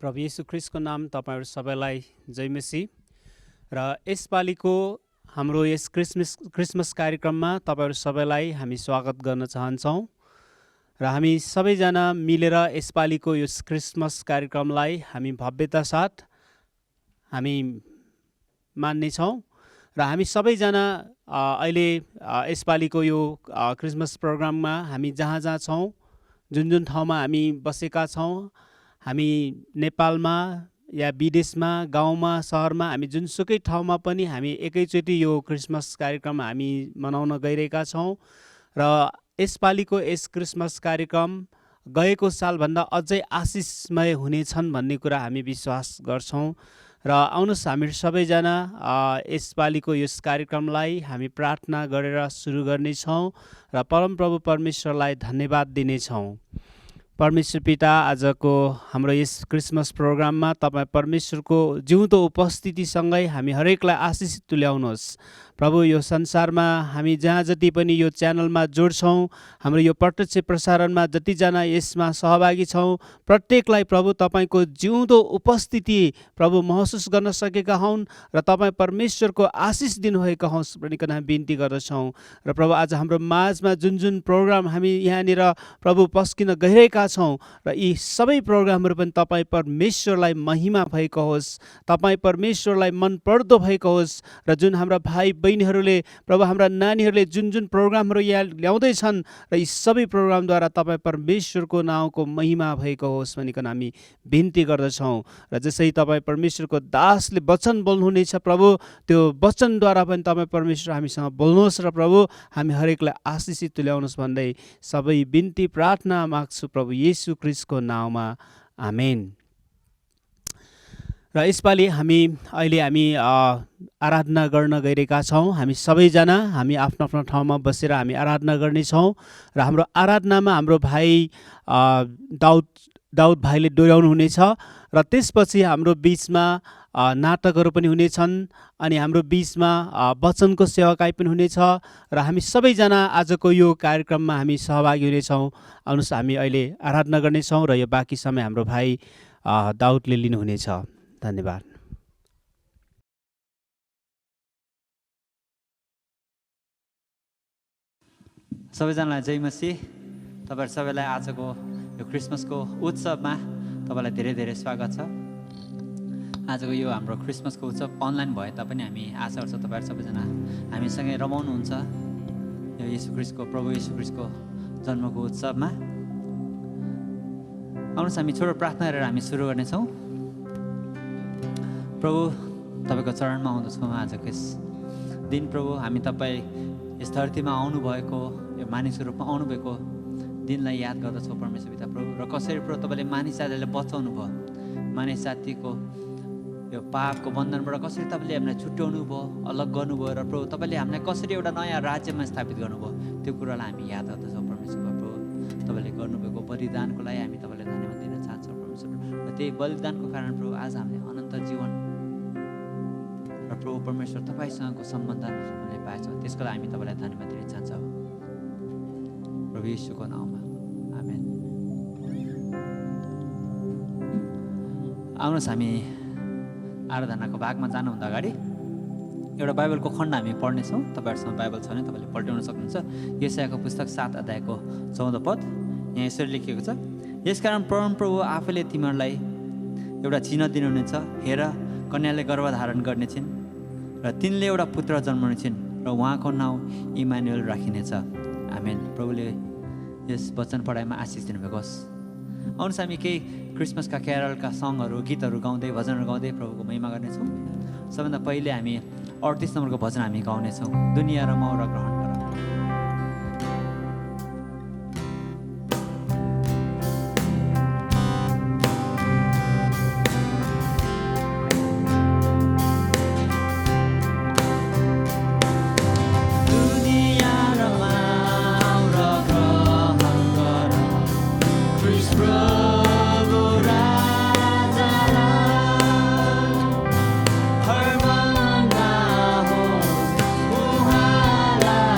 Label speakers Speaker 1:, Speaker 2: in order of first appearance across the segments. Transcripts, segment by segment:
Speaker 1: प्रभु येशू ख्रिस्टको नाम तपाईहरु सबैलाई जय मसीह। र यसपालिको हाम्रो यस क्रिसमस कार्यक्रममा तपाईहरु सबैलाई हामी स्वागत गर्न चाहन्छौं र हामी सबैजना मिलेर यसपालिको यस क्रिसमस कार्यक्रमलाई हामी भव्यता साथ हामी मान्ने छौं र हामी सबैजना अहिले यसपालिको यो क्रिसमस प्रोग्राममा हामी जहाँ जहाँ छौं, जुन ठाउँमा हामी बसेका छौं, हामी नेपालमा या विदेशमा, गाउँमा, सहरमा, हामी जुनसुकै ठाउँमा पनि हामी एकैचोटि यो क्रिसमस कार्यक्रम हामी मनाउन गइरहेका छौं र यसपालिको यस क्रिसमस कार्यक्रम गएको सालभन्दा अझै आशिषमय हुनेछन् भन्ने कुरा हामी विश्वास गर्छौं र आउनुहोस् हामी सबैजना यसपालिको यस कार्यक्रमलाई हामी प्रार्थना गरेर सुरु गर्नेछौं र परमप्रभु परमेश्वरलाई धन्यवाद दिनेछौं। परमेश्वर पिता, आजको हाम्रो यस क्रिसमस प्रोग्राममा तपाईं परमेश्वरको जिउँदो उपस्थितिसँगै हामी हरेकलाई आशिष तुल्याउनुहोस्। प्रभु, यो संसारमा हामी जहाँ जति पनि यो च्यानलमा जोड्छौं, हाम्रो यो प्रत्यक्ष प्रसारणमा जतिजना यसमा सहभागी छौं, प्रत्येकलाई प्रभु तपाईंको जिउँदो उपस्थिति प्रभु महसुस गर्न सकेका हौं र तपाईं परमेश्वरको आशिष दिनुभएका हौं भनिकन हामी बिन्ती गर्दछौं। र प्रभु, आज हाम्रो माझमा जुन प्रोग्राम हामी यहाँनिर प्रभु पस्किन गइरहेका छौं र यी सबै प्रोग्रामहरू पनि तपाईं परमेश्वरलाई महिमा भएको होस्, तपाईं परमेश्वरलाई मन पर्दो भएको होस् र जुन हाम्रा भाइ बहिनीहरूले प्रभु हाम्रा नानीहरूले जुन प्रोग्रामहरू यहाँ ल्याउँदैछन् र यी सबै प्रोग्रामद्वारा तपाईं परमेश्वरको नाउँको महिमा भएको होस् भनिकन हामी बिन्ती गर्दछौं। र जसै तपाईं परमेश्वरको दासले वचन बोल्नुहुनेछ प्रभु, त्यो वचनद्वारा पनि तपाईं परमेश्वर हामीसँग बोल्नुहोस् र प्रभु हामी हरेकलाई आशिषित तुल्याउनुहोस् भन्दै सबै बिन्ती प्रार्थना माग्छु प्रभु येशू ख्रिस्टको नाउँमा, आमेन। र यसपालि अहिले हामी आराधना गर्न गइरहेका छौं। हामी सबैजना हामी आफ्नो आफ्नो ठाउँमा बसेर हामी आराधना गर्नेछौं र हाम्रो आराधनामा हाम्रो भाइ दाउद भाइले डोर्याउनु हुनेछ र त्यसपछि हाम्रो बीचमा नाटकहरू पनि हुनेछन् अनि हाम्रो बीचमा वचनको सेवाकाई पनि हुनेछ र हामी सबैजना आजको यो कार्यक्रममा हामी सहभागी हुनेछौं। आउनुहोस् हामी अहिले आराधना गर्नेछौं र यो बाँकी समय हाम्रो भाइ दाउदले लिनुहुनेछ। धन्यवाद।
Speaker 2: सबैजनालाई जय मसीह। तपाईहरु सबैलाई आजको यो क्रिसमसको उत्सवमा तपाईलाई धेरै धेरै स्वागत छ। आजको यो हाम्रो क्रिसमसको उत्सव अनलाइन भए तापनि हामी आशा गर्छौँ तपाईहरु सबैजना हामीसँगै रमाउनुहुन्छ यो येशू ख्रिस्टको प्रभु येशू ख्रिस्टको जन्मको उत्सवमा। आउनुहोस् हामी छोटो प्रार्थना गरेर हामी सुरु गर्नेछौँ। प्रभु, तपाईको चरणमा आउँदछौँ आजको यस दिन। प्रभु, हामी तपाईँ यस धरतीमा आउनुभएको यो मानिसको रूपमा आउनुभएको दिनलाई याद गर्दछौँ परमेश्वर पिता प्रभु। र कसरी प्रभु तपाईँले मानिस जातिलाई बचाउनु भयो, मानिस जातिको यो पापको बन्धनबाट कसरी तपाईँले हामीलाई छुट्याउनु भयो, अलग गर्नुभयो र प्रभु तपाईँले हामीलाई कसरी एउटा नयाँ राज्यमा स्थापित गर्नुभयो, त्यो कुरालाई हामी याद गर्दछौँ परमेश्वर प्रभु। तपाईँले गर्नुभएको बलिदानको लागि हामी तपाईँलाई धन्यवाद दिन चाहन्छौँ परमेश्वर। र त्यही बलिदानको कारण प्रभु आज हामीले अनन्त जीवन र प्रभु परमेश्वर तपाईँसँगको सम्बन्ध हामीले पाएछौँ, त्यसको लागि हामी तपाईँलाई धन्यवाद दिन चाहन्छौँ प्रभु येशूको नाउँमा, आमेन। आउनुहोस् हामी आराधनाको भागमा जानुभन्दा अगाडि एउटा बाइबलको खण्ड हामी पढ्नेछौँ। तपाईँहरूसँग बाइबल छ भने तपाईँले पल्टाउन सक्नुहुन्छ। यशायाको पुस्तक 7 अध्यायको 14 पद। यहाँ यसरी लेखिएको छ, यसकारण परमप्रभु आफैले तिमीहरूलाई एउटा चिन्ह दिनुहुनेछ। हेर, कन्याले गर्भधारण गर्नेछिन् र तिनले एउटा पुत्र जन्माउनेछिन् र उहाँको नाउँ इमानुएल राखिनेछ। आमेन। प्रभुले यस वचन पढाइमा आशिष दिनुभएको होस्। आउनुहोस् हामी केही क्रिसमसका क्यारलका सङहरू, गीतहरू गाउँदै, भजनहरू गाउँदै प्रभुको महिमा गर्नेछौँ। सबभन्दा पहिले हामी 38 नम्बरको भजन हामी गाउनेछौँ, दुनिया र मौरा ग्रहण गर।
Speaker 3: Uhala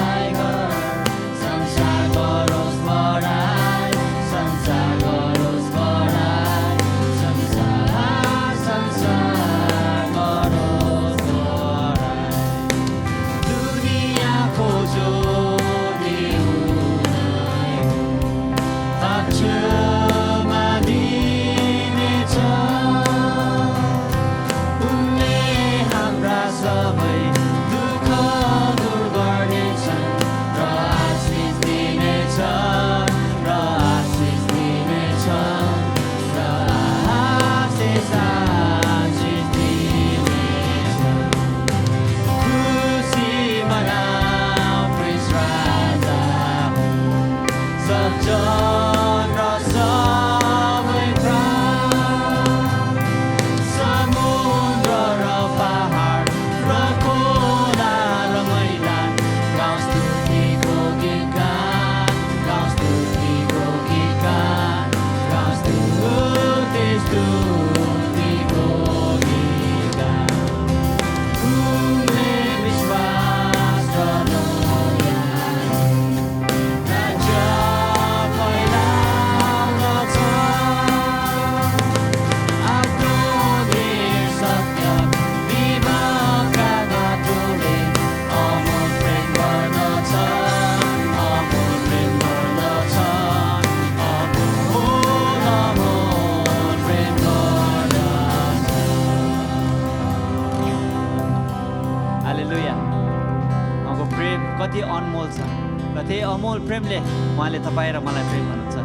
Speaker 2: र त्यही अमोल प्रेमले उहाँले तपाईँ र मलाई प्रेम गर्नुहुन्छ।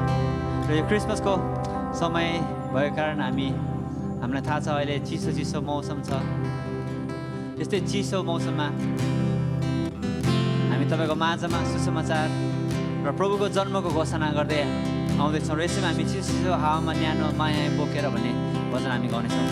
Speaker 2: र यो क्रिसमसको समय भएको कारण हामीलाई थाहा छ अहिले चिसो मौसम छ। यस्तै चिसो मौसममा हामी तपाईँको माझमा सुसमाचार र प्रभुको जन्मको घोषणा गर्दै आउँदैछौँ। र यसैमा हामी चिसो हावामा न्यानो माया बोकेर भन्ने भजन हामी गाउनेछौँ।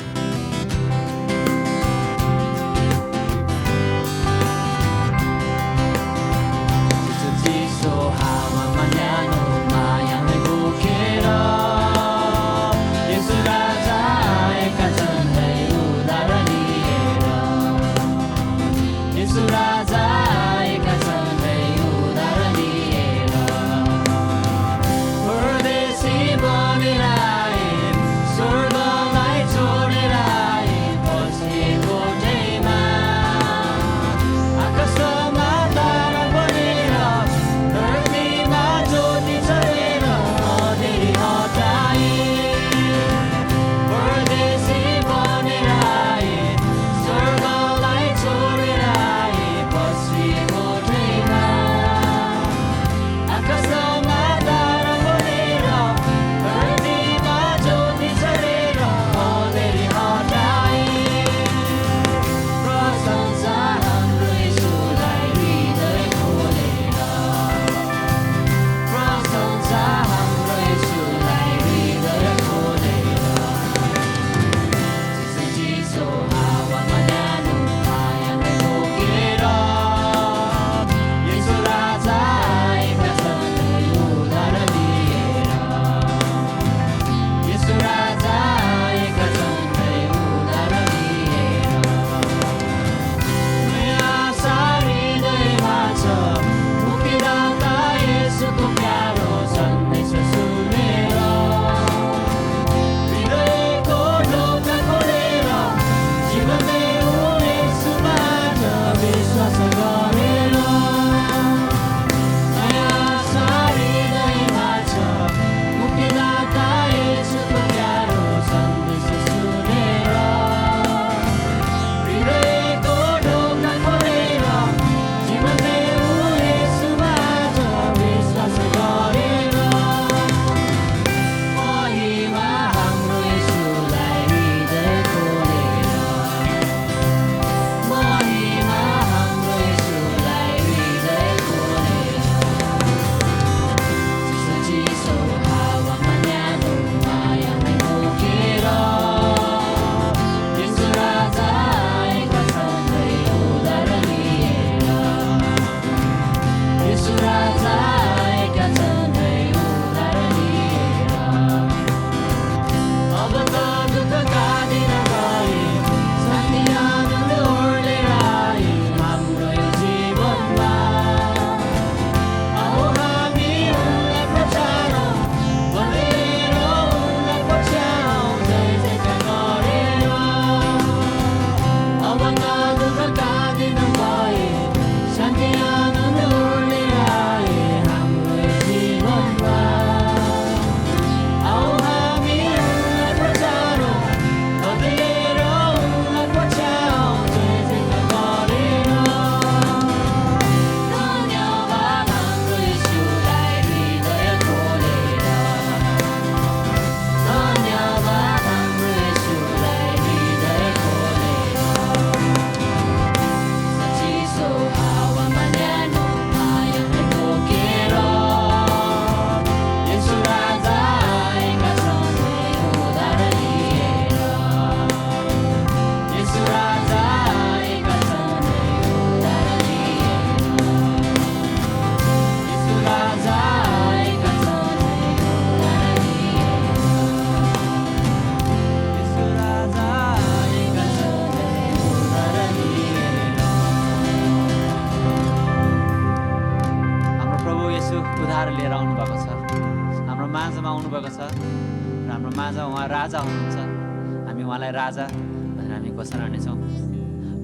Speaker 2: राजा भनेर हामी घोषणा गर्नेछौँ।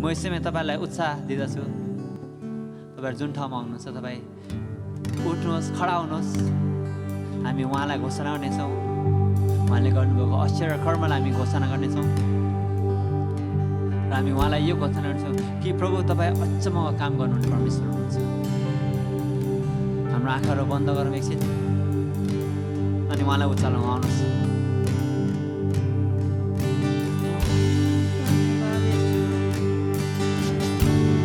Speaker 2: म यसैमा तपाईँलाई उत्साह दिँदछु। तपाईँहरू जुन ठाउँमा हुनुहुन्छ तपाईँ उठ्नुहोस्, खडा हुनुहोस्। हामी उहाँलाई घोषणा गर्नेछौँ। उहाँले गर्नुभएको आश्चर्य कर्मलाई हामी घोषणा गर्नेछौँ र हामी उहाँलाई यो घोषणा गर्नेछौँ कि प्रभु तपाईँ अचम्मको काम गर्नुहुने परमेश्वर हुनुहुन्छ। हाम्रो आँखाहरू बन्द गरौँ एकछिन अनि उहाँलाई उचालौँ आउनुहोस्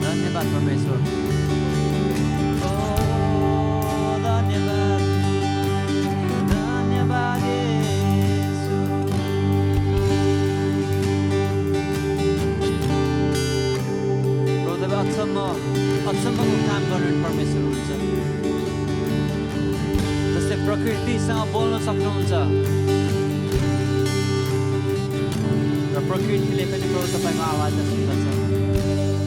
Speaker 2: धन्यवाद परमेश्वर अचम्मको काम गर्ने परमेश्वर हुनुहुन्छ जस्तै प्रकृतिसँग बोल्न सक्नुहुन्छ र प्रकृतिले पनि प्रभु तपाईँको आवाजलाई सुन्दछ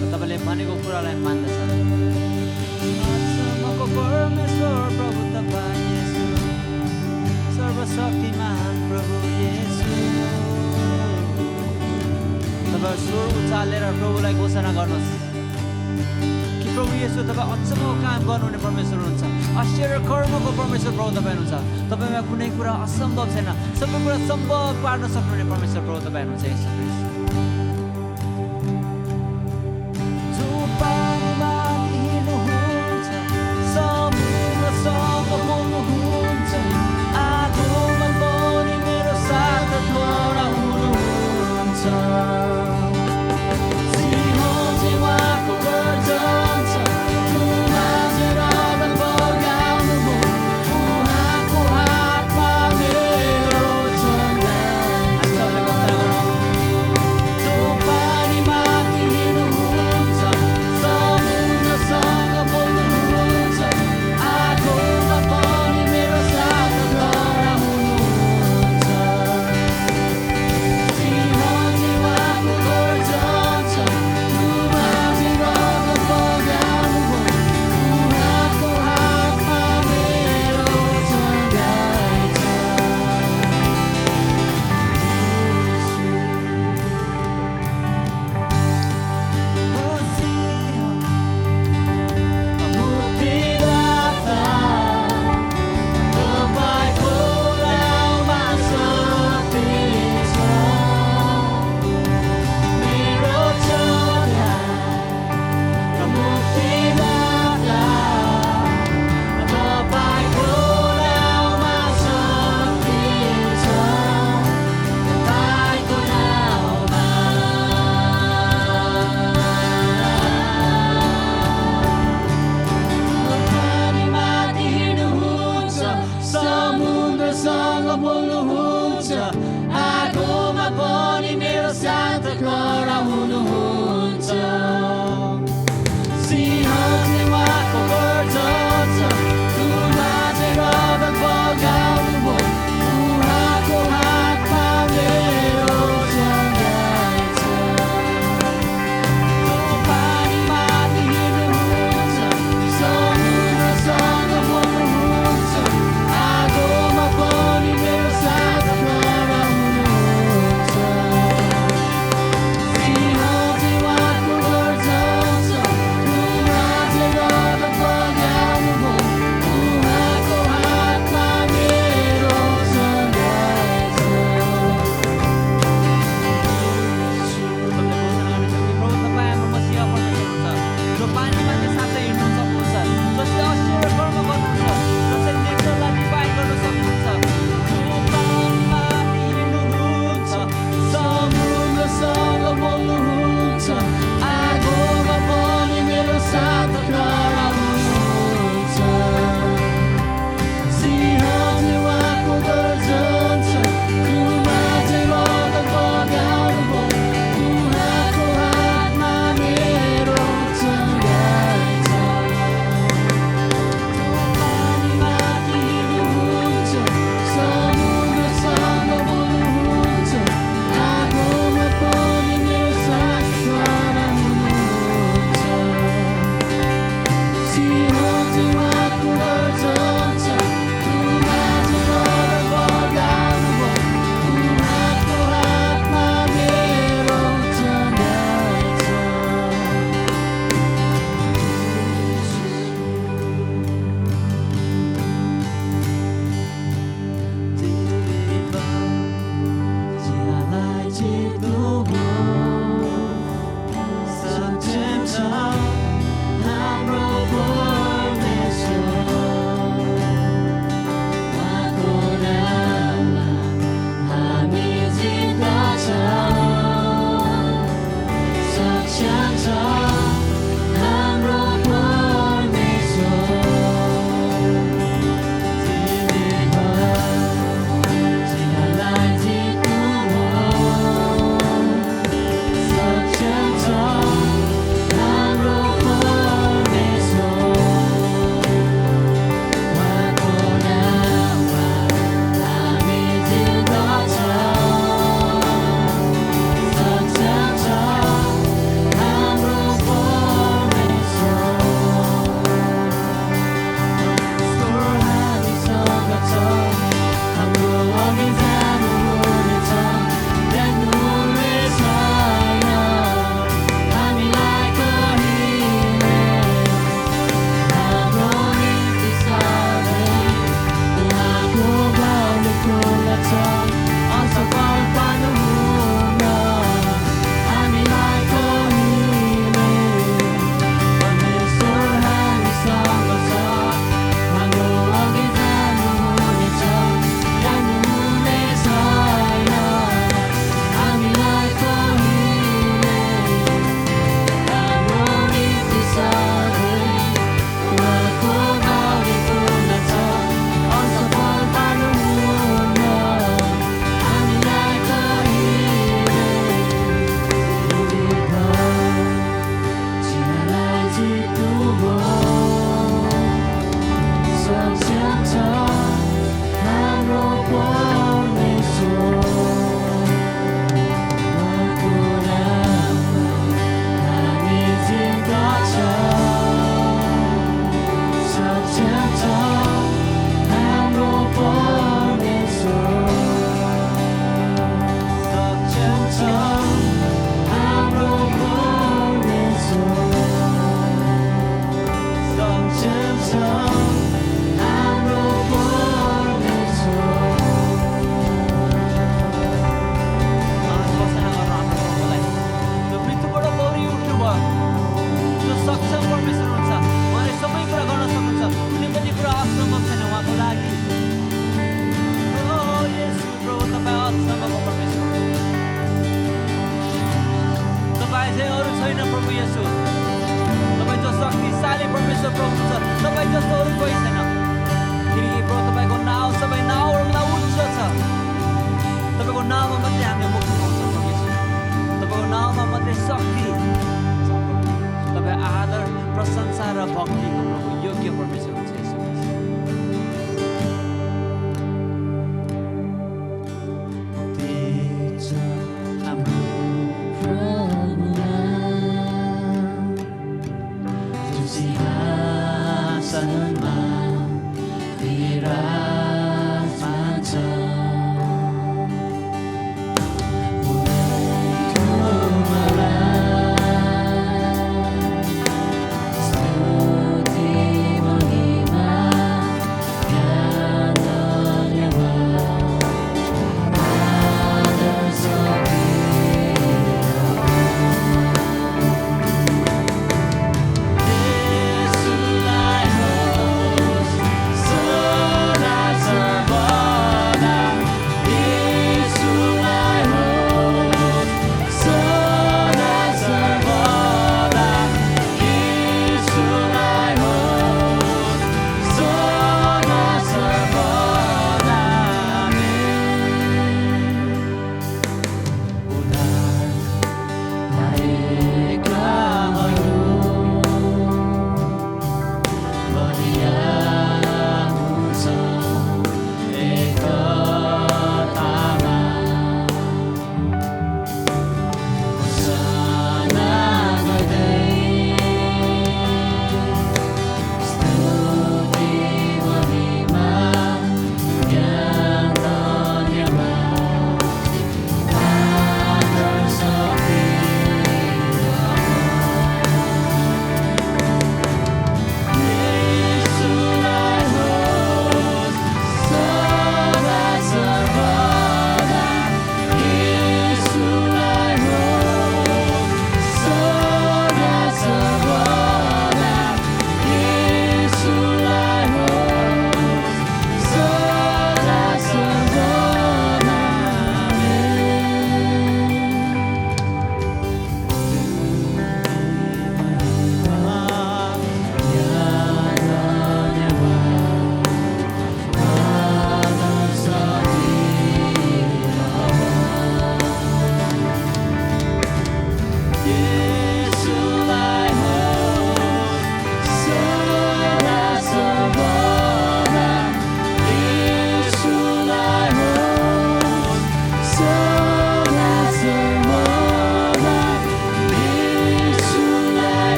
Speaker 2: र तपाईँले भनेको कुरालाई मान्दछ अचम्मको परमेश्वर प्रभु तपाईँ येशू सर्वशक्तिमान प्रभु येशू तपाईँ स्वर उचालेर प्रभुलाई घोषणा गर्नुहोस् प्रभु येशू तपाईँ अचम्मको काम गर्नुहुने परमेश्वर हुनुहुन्छ आश्चर्य कर्मको परमेश्वर प्रभु तपाईँ हुनुहुन्छ तपाईँमा कुनै कुरा असम्भव छैन सबै कुरा सम्भव पार्न सक्नुहुने परमेश्वर प्रभु तपाईँ हुनुहुन्छ येशू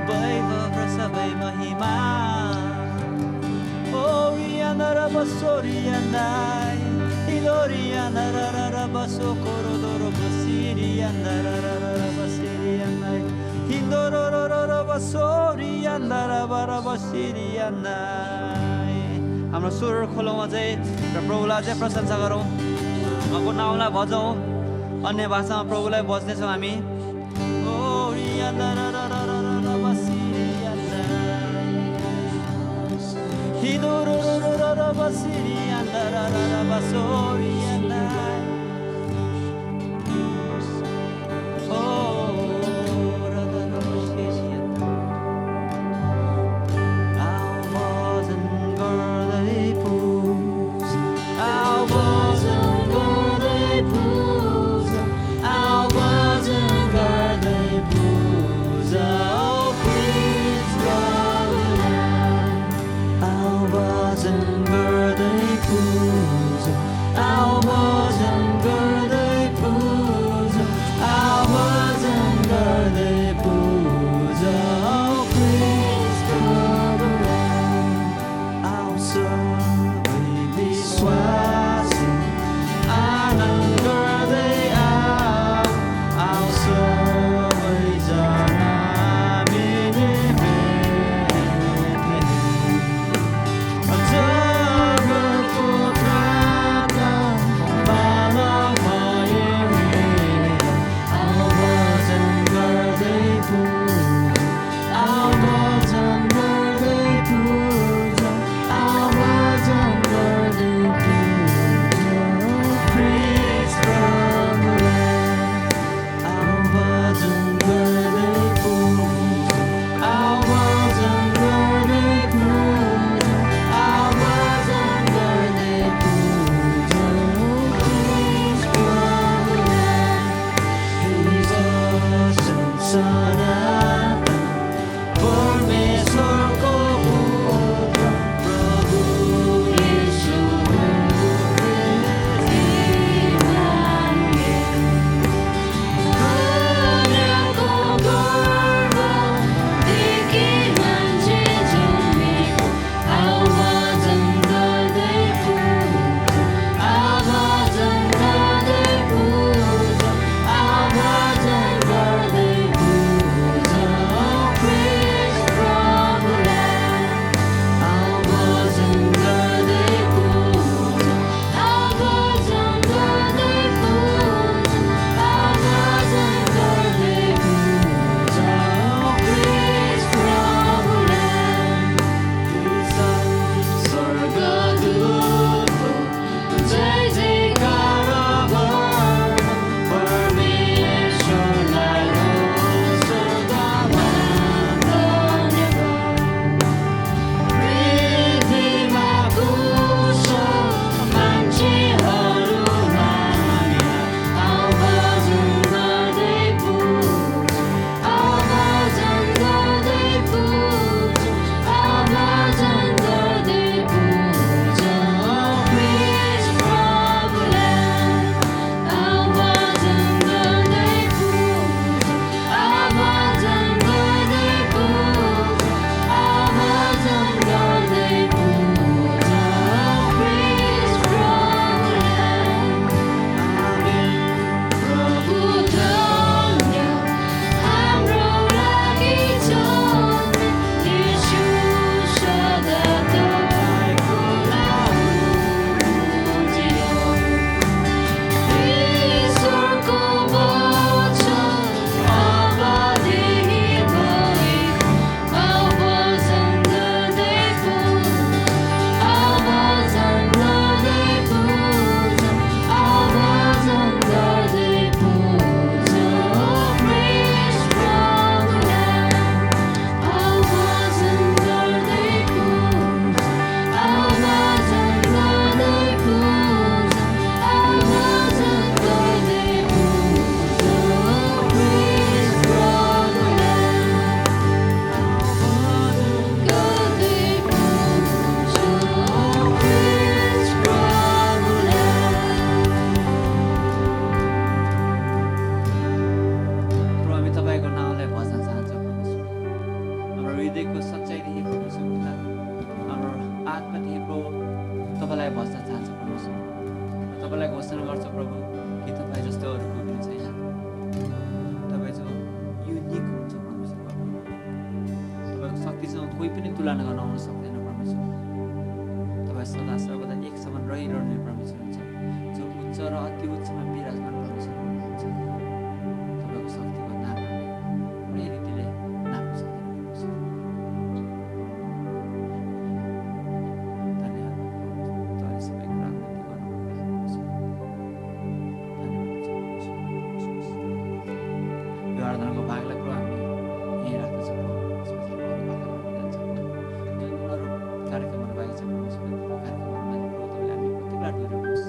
Speaker 2: वैभव र सबै महिमा ओरियाना र बसोरियानाई हिलोरियाना र बसो कोरोदो र बसिरियाना र बसिरियानाई हिन्दोरो र बसोरियाना र बसिरियानाई हाम्रो स्वर खोलौँ अझै र प्रभुलाई अझै प्रशंसा गरौँ उहाँको नाउँलाई भजौँ अन्य भाषामा प्रभुलाई बज्नेछौँ हामी
Speaker 3: Our
Speaker 2: हृदयको सच्चाइदेखि परमेश्वर पिता हाम्रो आत्मादेखि प्रभु तपाईँलाई भन्न चाहन्छ परमेश्वर। तपाईँलाई घोषणा गर्छ प्रभु कि तपाईँ जस्तो अरू कोही पनि छैन। तपाईँ जो युनिक हुन्छ परमेश्वर बाबु। तपाईँको शक्तिसँग कोही पनि तुलना गर्न आउन सक्दैन परमेश्वर। तपाईँ सदा सर्वदा एक समान रहिरहने परमेश्वर हुन्छ, जो उच्च र अति उच्चमा विराजमान परमेश्वर हुनुहुन्छ। तपाईँको शक्तिको नाम हामीले कुनै रीतिले नाप्न सक्दैन परमेश्वर। धन्यवाद तपाईँले सबै कुरा गति गर्नुभयो परमेश्वर। यो आराधनाको भागलाई प्रभु हामी यहीँ राख्दछौँ प्रभु। यसपछि प्रभु भागमा जान्छौँ। जुन अरू कार्यक्रमहरू बाहेक छ परमेश्वर, कार्यक्रमहरूमा प्रभु तपाईँले हामी प्रतिकार गरिदिनुहोस्।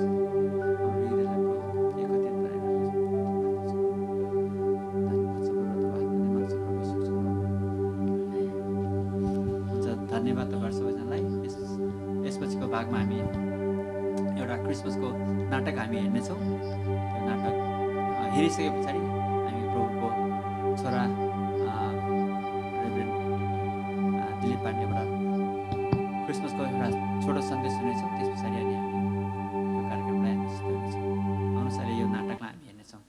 Speaker 2: हाम्रो हृदयलाई प्रभु एकत्रित बनाइराख्नुहोस्। धन्यवाद छ प्रभु, तपाईँ धन्यवाद छ परमेश्वर। हुन्छ, धन्यवाद तपाईँहरू सबैजनालाई। यसपछिको भागमा हामी एउटा क्रिसमसको नाटक हामी हेर्नेछौँ। त्यो नाटक हेरिसके पछाडि हामी प्रभुको छोरा रेभरेन्ड दिलीप पाण्डेबाट क्रिसमसको एउटा छोटो सन्देश सुनेछौँ। त्यस पछाडि अनि हामी यो कार्यक्रमलाई हामी सुरु गर्नेछौँ। अनुसारले यो नाटकलाई हामी हेर्नेछौँ।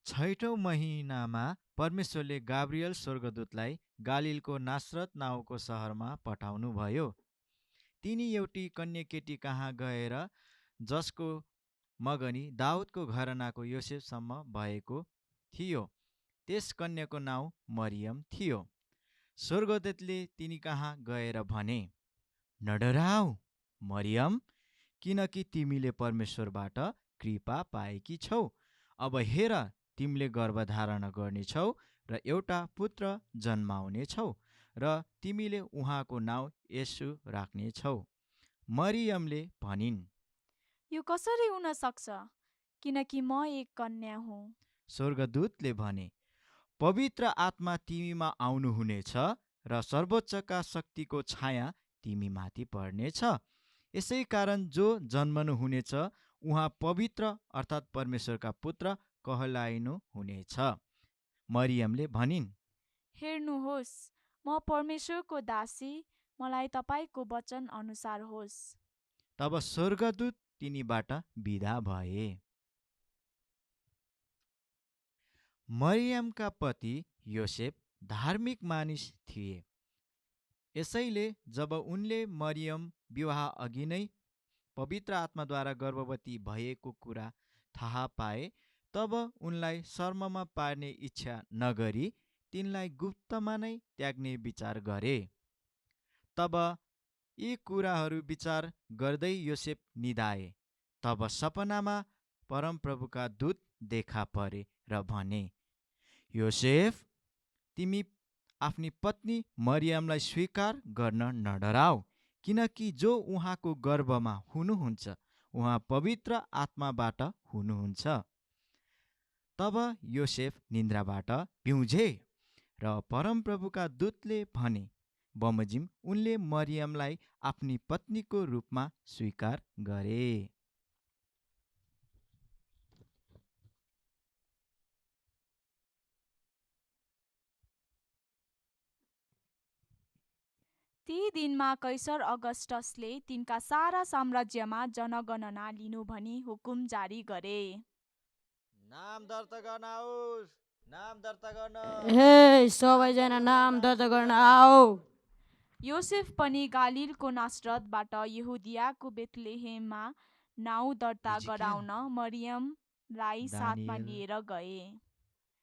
Speaker 3: छैठौँ महिनामा परमेश्वरले गाब्रिएल स्वर्गदूतलाई गालिलको नासरत नाउँको सहरमा पठाउनुभयो। तिनी एउटी कन्या केटी कहाँ गएर जसको मगनी दाउदको घरानाको योसेफसम्म भएको थियो। त्यस कन्याको नाउँ मरियम थियो। स्वर्गदूतले तिनी कहाँ गएर भने, नडराऊ मरियम, किनकि तिमीले परमेश्वरबाट कृपा पाएकी छौ। अब हेर, तिमीले गर्भधारण गर्नेछौ र एउटा पुत्र जन्माउनेछौ र तिमीले उहाँको नाउँ येशू राख्नेछौ। मरियमले भनिन्,
Speaker 4: यो कसरी हुन सक्छ, किनकि म एक कन्या हुँ।
Speaker 3: स्वर्गदूतले भने, पवित्र आत्मा तिमीमा आउनुहुनेछ र सर्वोच्चका शक्तिको छाया तिमीमाथि पर्नेछ। यसै कारण जो जन्मनुहुनेछ उहाँ पवित्र अर्थात् परमेश्वरका पुत्र कहलाइनु हुनेछ। मरियमले भनिन्,
Speaker 4: हेर्नुहोस्, म परमेश्वरको दासी, मलाई तपाईँको वचन अनुसार होस्।
Speaker 3: तब स्वर्गदूत तिनीबाट बिदा भए। मरियमका पति योसेफ धार्मिक मानिस थिए। यसैले जब उनले मरियम विवाह अघि नै पवित्र आत्माद्वारा गर्भवती भएको कुरा थाहा पाए, तब उनलाई शर्ममा पार्ने इच्छा नगरी तिनलाई गुप्तमा नै त्याग्ने विचार गरे। तब यी कुराहरू विचार गर्दै योसेफ निदाए। तब सपनामा परमप्रभुका दूत देखा परे र भने, योसेफ, तिमी आफ्नी पत्नी मरियमलाई स्वीकार गर्न नडराऊ, किनकि जो उहाँको गर्भमा हुनुहुन्छ उहाँ पवित्र आत्माबाट हुनुहुन्छ। तब योसेफ निन्द्राबाट पिउझे र परमप्रभुका दूतले भने, बमोजिम उनले मरियमलाई आफ्नी पत्नीको रूपमा स्वीकार गरे।
Speaker 4: ती दिनमा कैसर अगस्टसले तिनका सारा साम्राज्यमा जनगणना लिनु भनी हुकुम जारी गरे।
Speaker 3: नाम दर्ता गर्न आओस्, नाम दर्ता गर्न।
Speaker 5: हे सबैजना नाम दर्ता गर्न आओ।
Speaker 4: योसेफ पनि गालिलको नासरतबाट यहुदियाको बेथलेहेममा नाउँ दर्ता
Speaker 3: हिजकिया,
Speaker 4: गराउन मरियमलाई साथमा
Speaker 3: दानियल,
Speaker 4: लिएर गए।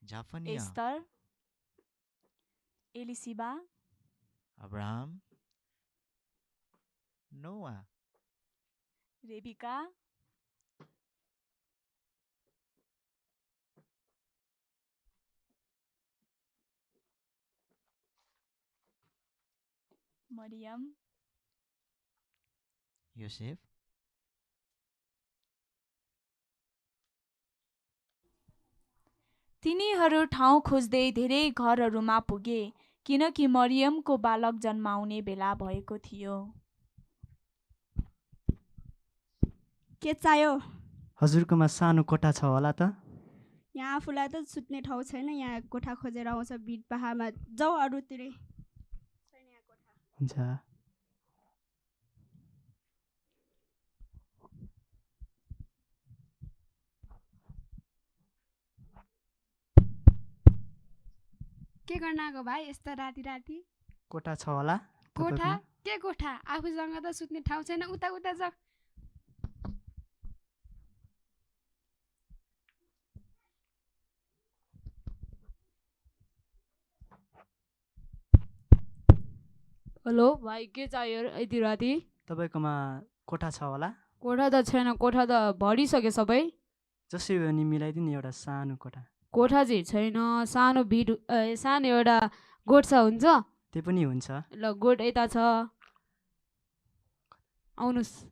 Speaker 3: जाफनिया,
Speaker 4: एस्तर, एलिसिबा,
Speaker 3: अब्राहम, नोआ,
Speaker 4: रेबिका, मरियम,
Speaker 3: योसेफ,
Speaker 4: तिनीहरू ठाउँ खोज्दै धेरै घरहरूमा पुगे, किनकि मरियमको बालक जन्माउने बेला भएको थियो।
Speaker 6: के चाहियो?
Speaker 7: हजुरकोमा सानो कोठा छ होला त?
Speaker 6: यहाँ आफूलाई त सुत्ने ठाउँ छैन, यहाँ कोठा खोजेर आउँछ बिट पहाडमा। जाऊ अरूतिरै।
Speaker 1: हुन्छ।
Speaker 7: के गर्न आएको भाइ यस्तो राति राति?
Speaker 1: कोठा छ होला
Speaker 7: कोठा? के कोठा? आफूसँग त सुत्ने ठाउँ छैन, उता उता जा।
Speaker 5: हेलो भाइ, के चाहियो यति राति?
Speaker 1: तपाईँकोमा कोठा छ होला?
Speaker 5: कोठा त छैन, कोठा त भरिसक्यो सबै।
Speaker 1: जसै भयो नि मिलाइदिनु एउटा सानो कोठा।
Speaker 5: कोठा चाहिँ छैन, सानो सानो एउटा गोठा हुन्छ।
Speaker 1: त्यो पनि हुन्छ।
Speaker 5: ल गोठ यता छ, आउनुहोस्।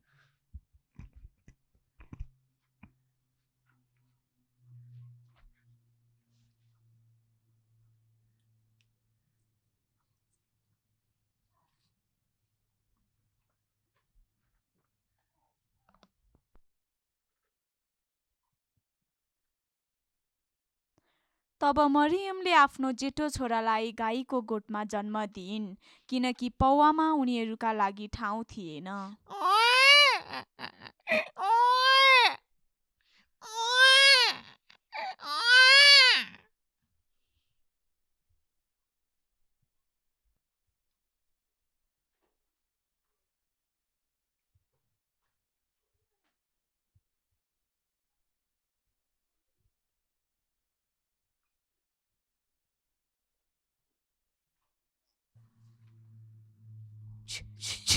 Speaker 4: तब मरियमले आफ्नो जेठो छोरालाई गाईको गोठमा जन्म दिइन्, किनकि पौवामा उनीहरूका लागि ठाउँ थिएन।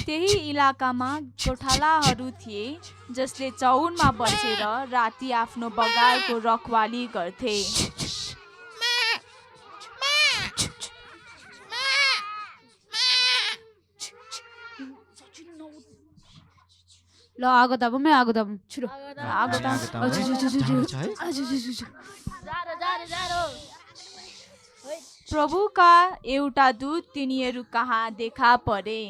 Speaker 4: त्यही इलाकामा गोठालाहरू थिए जसले चौरमा बसेर राति आफ्नो बगालको रखवाली गर्थे।
Speaker 5: ल आगो तापौँ, आगो तापौँ, छिटो
Speaker 4: आगो ताप। प्रभुका एउटा दूत तिनीहरू कहाँ देखा परे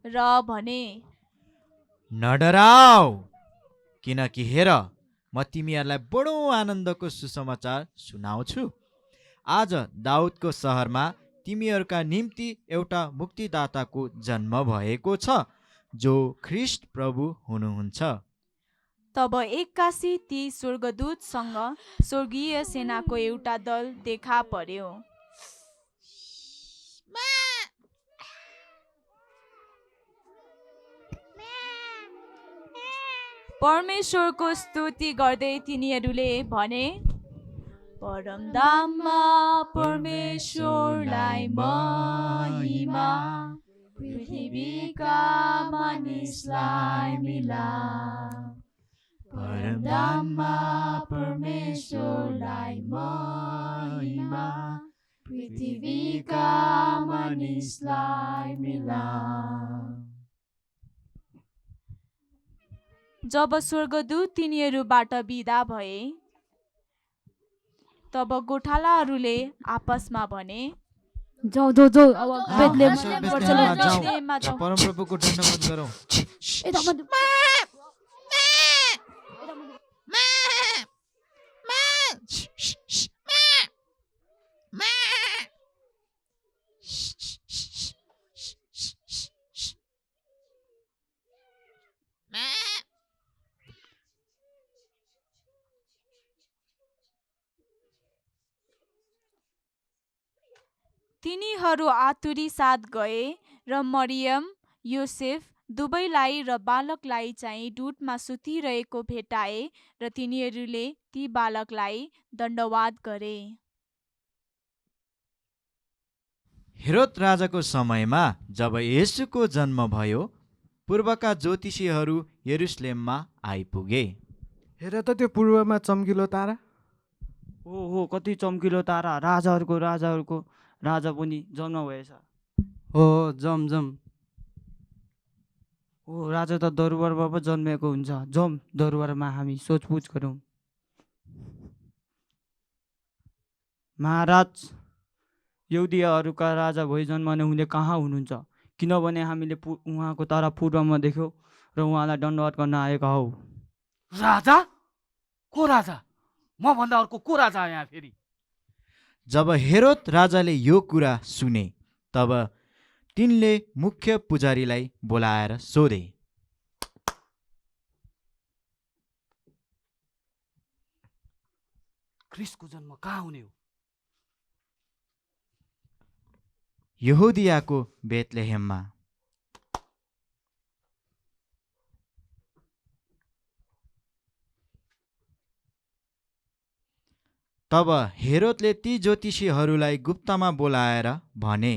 Speaker 4: र भने,
Speaker 3: नडराऊ, किनकि हेर म तिमीहरूलाई बडो आनन्दको सुसमाचार सुनाउँछु। आज दाउदको सहरमा तिमीहरूका निम्ति एउटा मुक्तिदाताको जन्म भएको छ, जो ख्रिस्ट प्रभु हुनुहुन्छ।
Speaker 4: तब एक्कासी ती स्वर्गदूतसँग स्वर्गीय सेनाको एउटा दल देखा पर्यो। परमेश्वरको स्तुति गर्दै तिनीहरूले भने, परमधाममा परमेश्वरलाई महिमा, पृथ्वीका मानिसलाई मिलाप। परमधाममा परमेश्वरलाई महिमा, पृथ्वीका मानिसलाई मिलाप। जब स्वर्गदूत तिनीहरूबाट बिदा भए, तब गोठालाहरूले आपसमा भने,
Speaker 5: जाऊ जाऊ जाऊ, अब
Speaker 4: बेथलेहममा जाऊ।
Speaker 3: परमप्रभुको दण्डवत गरौँ।
Speaker 4: तिनीहरू आतुरी साथ गए र मरियम, योसेफ दुवैलाई र बालकलाई चाहिँ दुधमा सुतिरहेको भेटाए र तिनीहरूले ती बालकलाई दण्डवाद गरे।
Speaker 3: हेरोद राजाको समयमा जब येशूको जन्म भयो, पूर्वका ज्योतिषीहरू यरुशलेममा आइपुगे।
Speaker 8: हेर त त्यो पूर्वमा चम्किलो तारा।
Speaker 1: हो कति चम्किलो तारा, राजाहरूको राजा पनि जन्म भएछ।
Speaker 8: हो जम जम।
Speaker 1: हो राजा त दरबारमा पो जन्मेको हुन्छ। जम दरबारमा हामी सोचपुछ गरौँ। महाराज, यहुदियाहरूका राजा भई जन्मने हुने कहाँ हुनुहुन्छ? किनभने हामीले उहाँको तारा पूर्वमा देख्यौँ र उहाँलाई दण्डवत गर्न आएका हौ।
Speaker 9: राजा? को राजा? म भन्दा अर्को को राजा यहाँ फेरि?
Speaker 3: जब हेरोद राजाले यो कुरा सुने तब तिनले मुख्य पुजारीलाई बोलाएर सोधे,
Speaker 9: ख्रिस्टको जन्म कहाँ हुने हो?
Speaker 3: यहुदियाको बेथलेहेममा। तब हेरोदले ती ज्योतिषीहरूलाई गुप्तमा बोलाएर भने,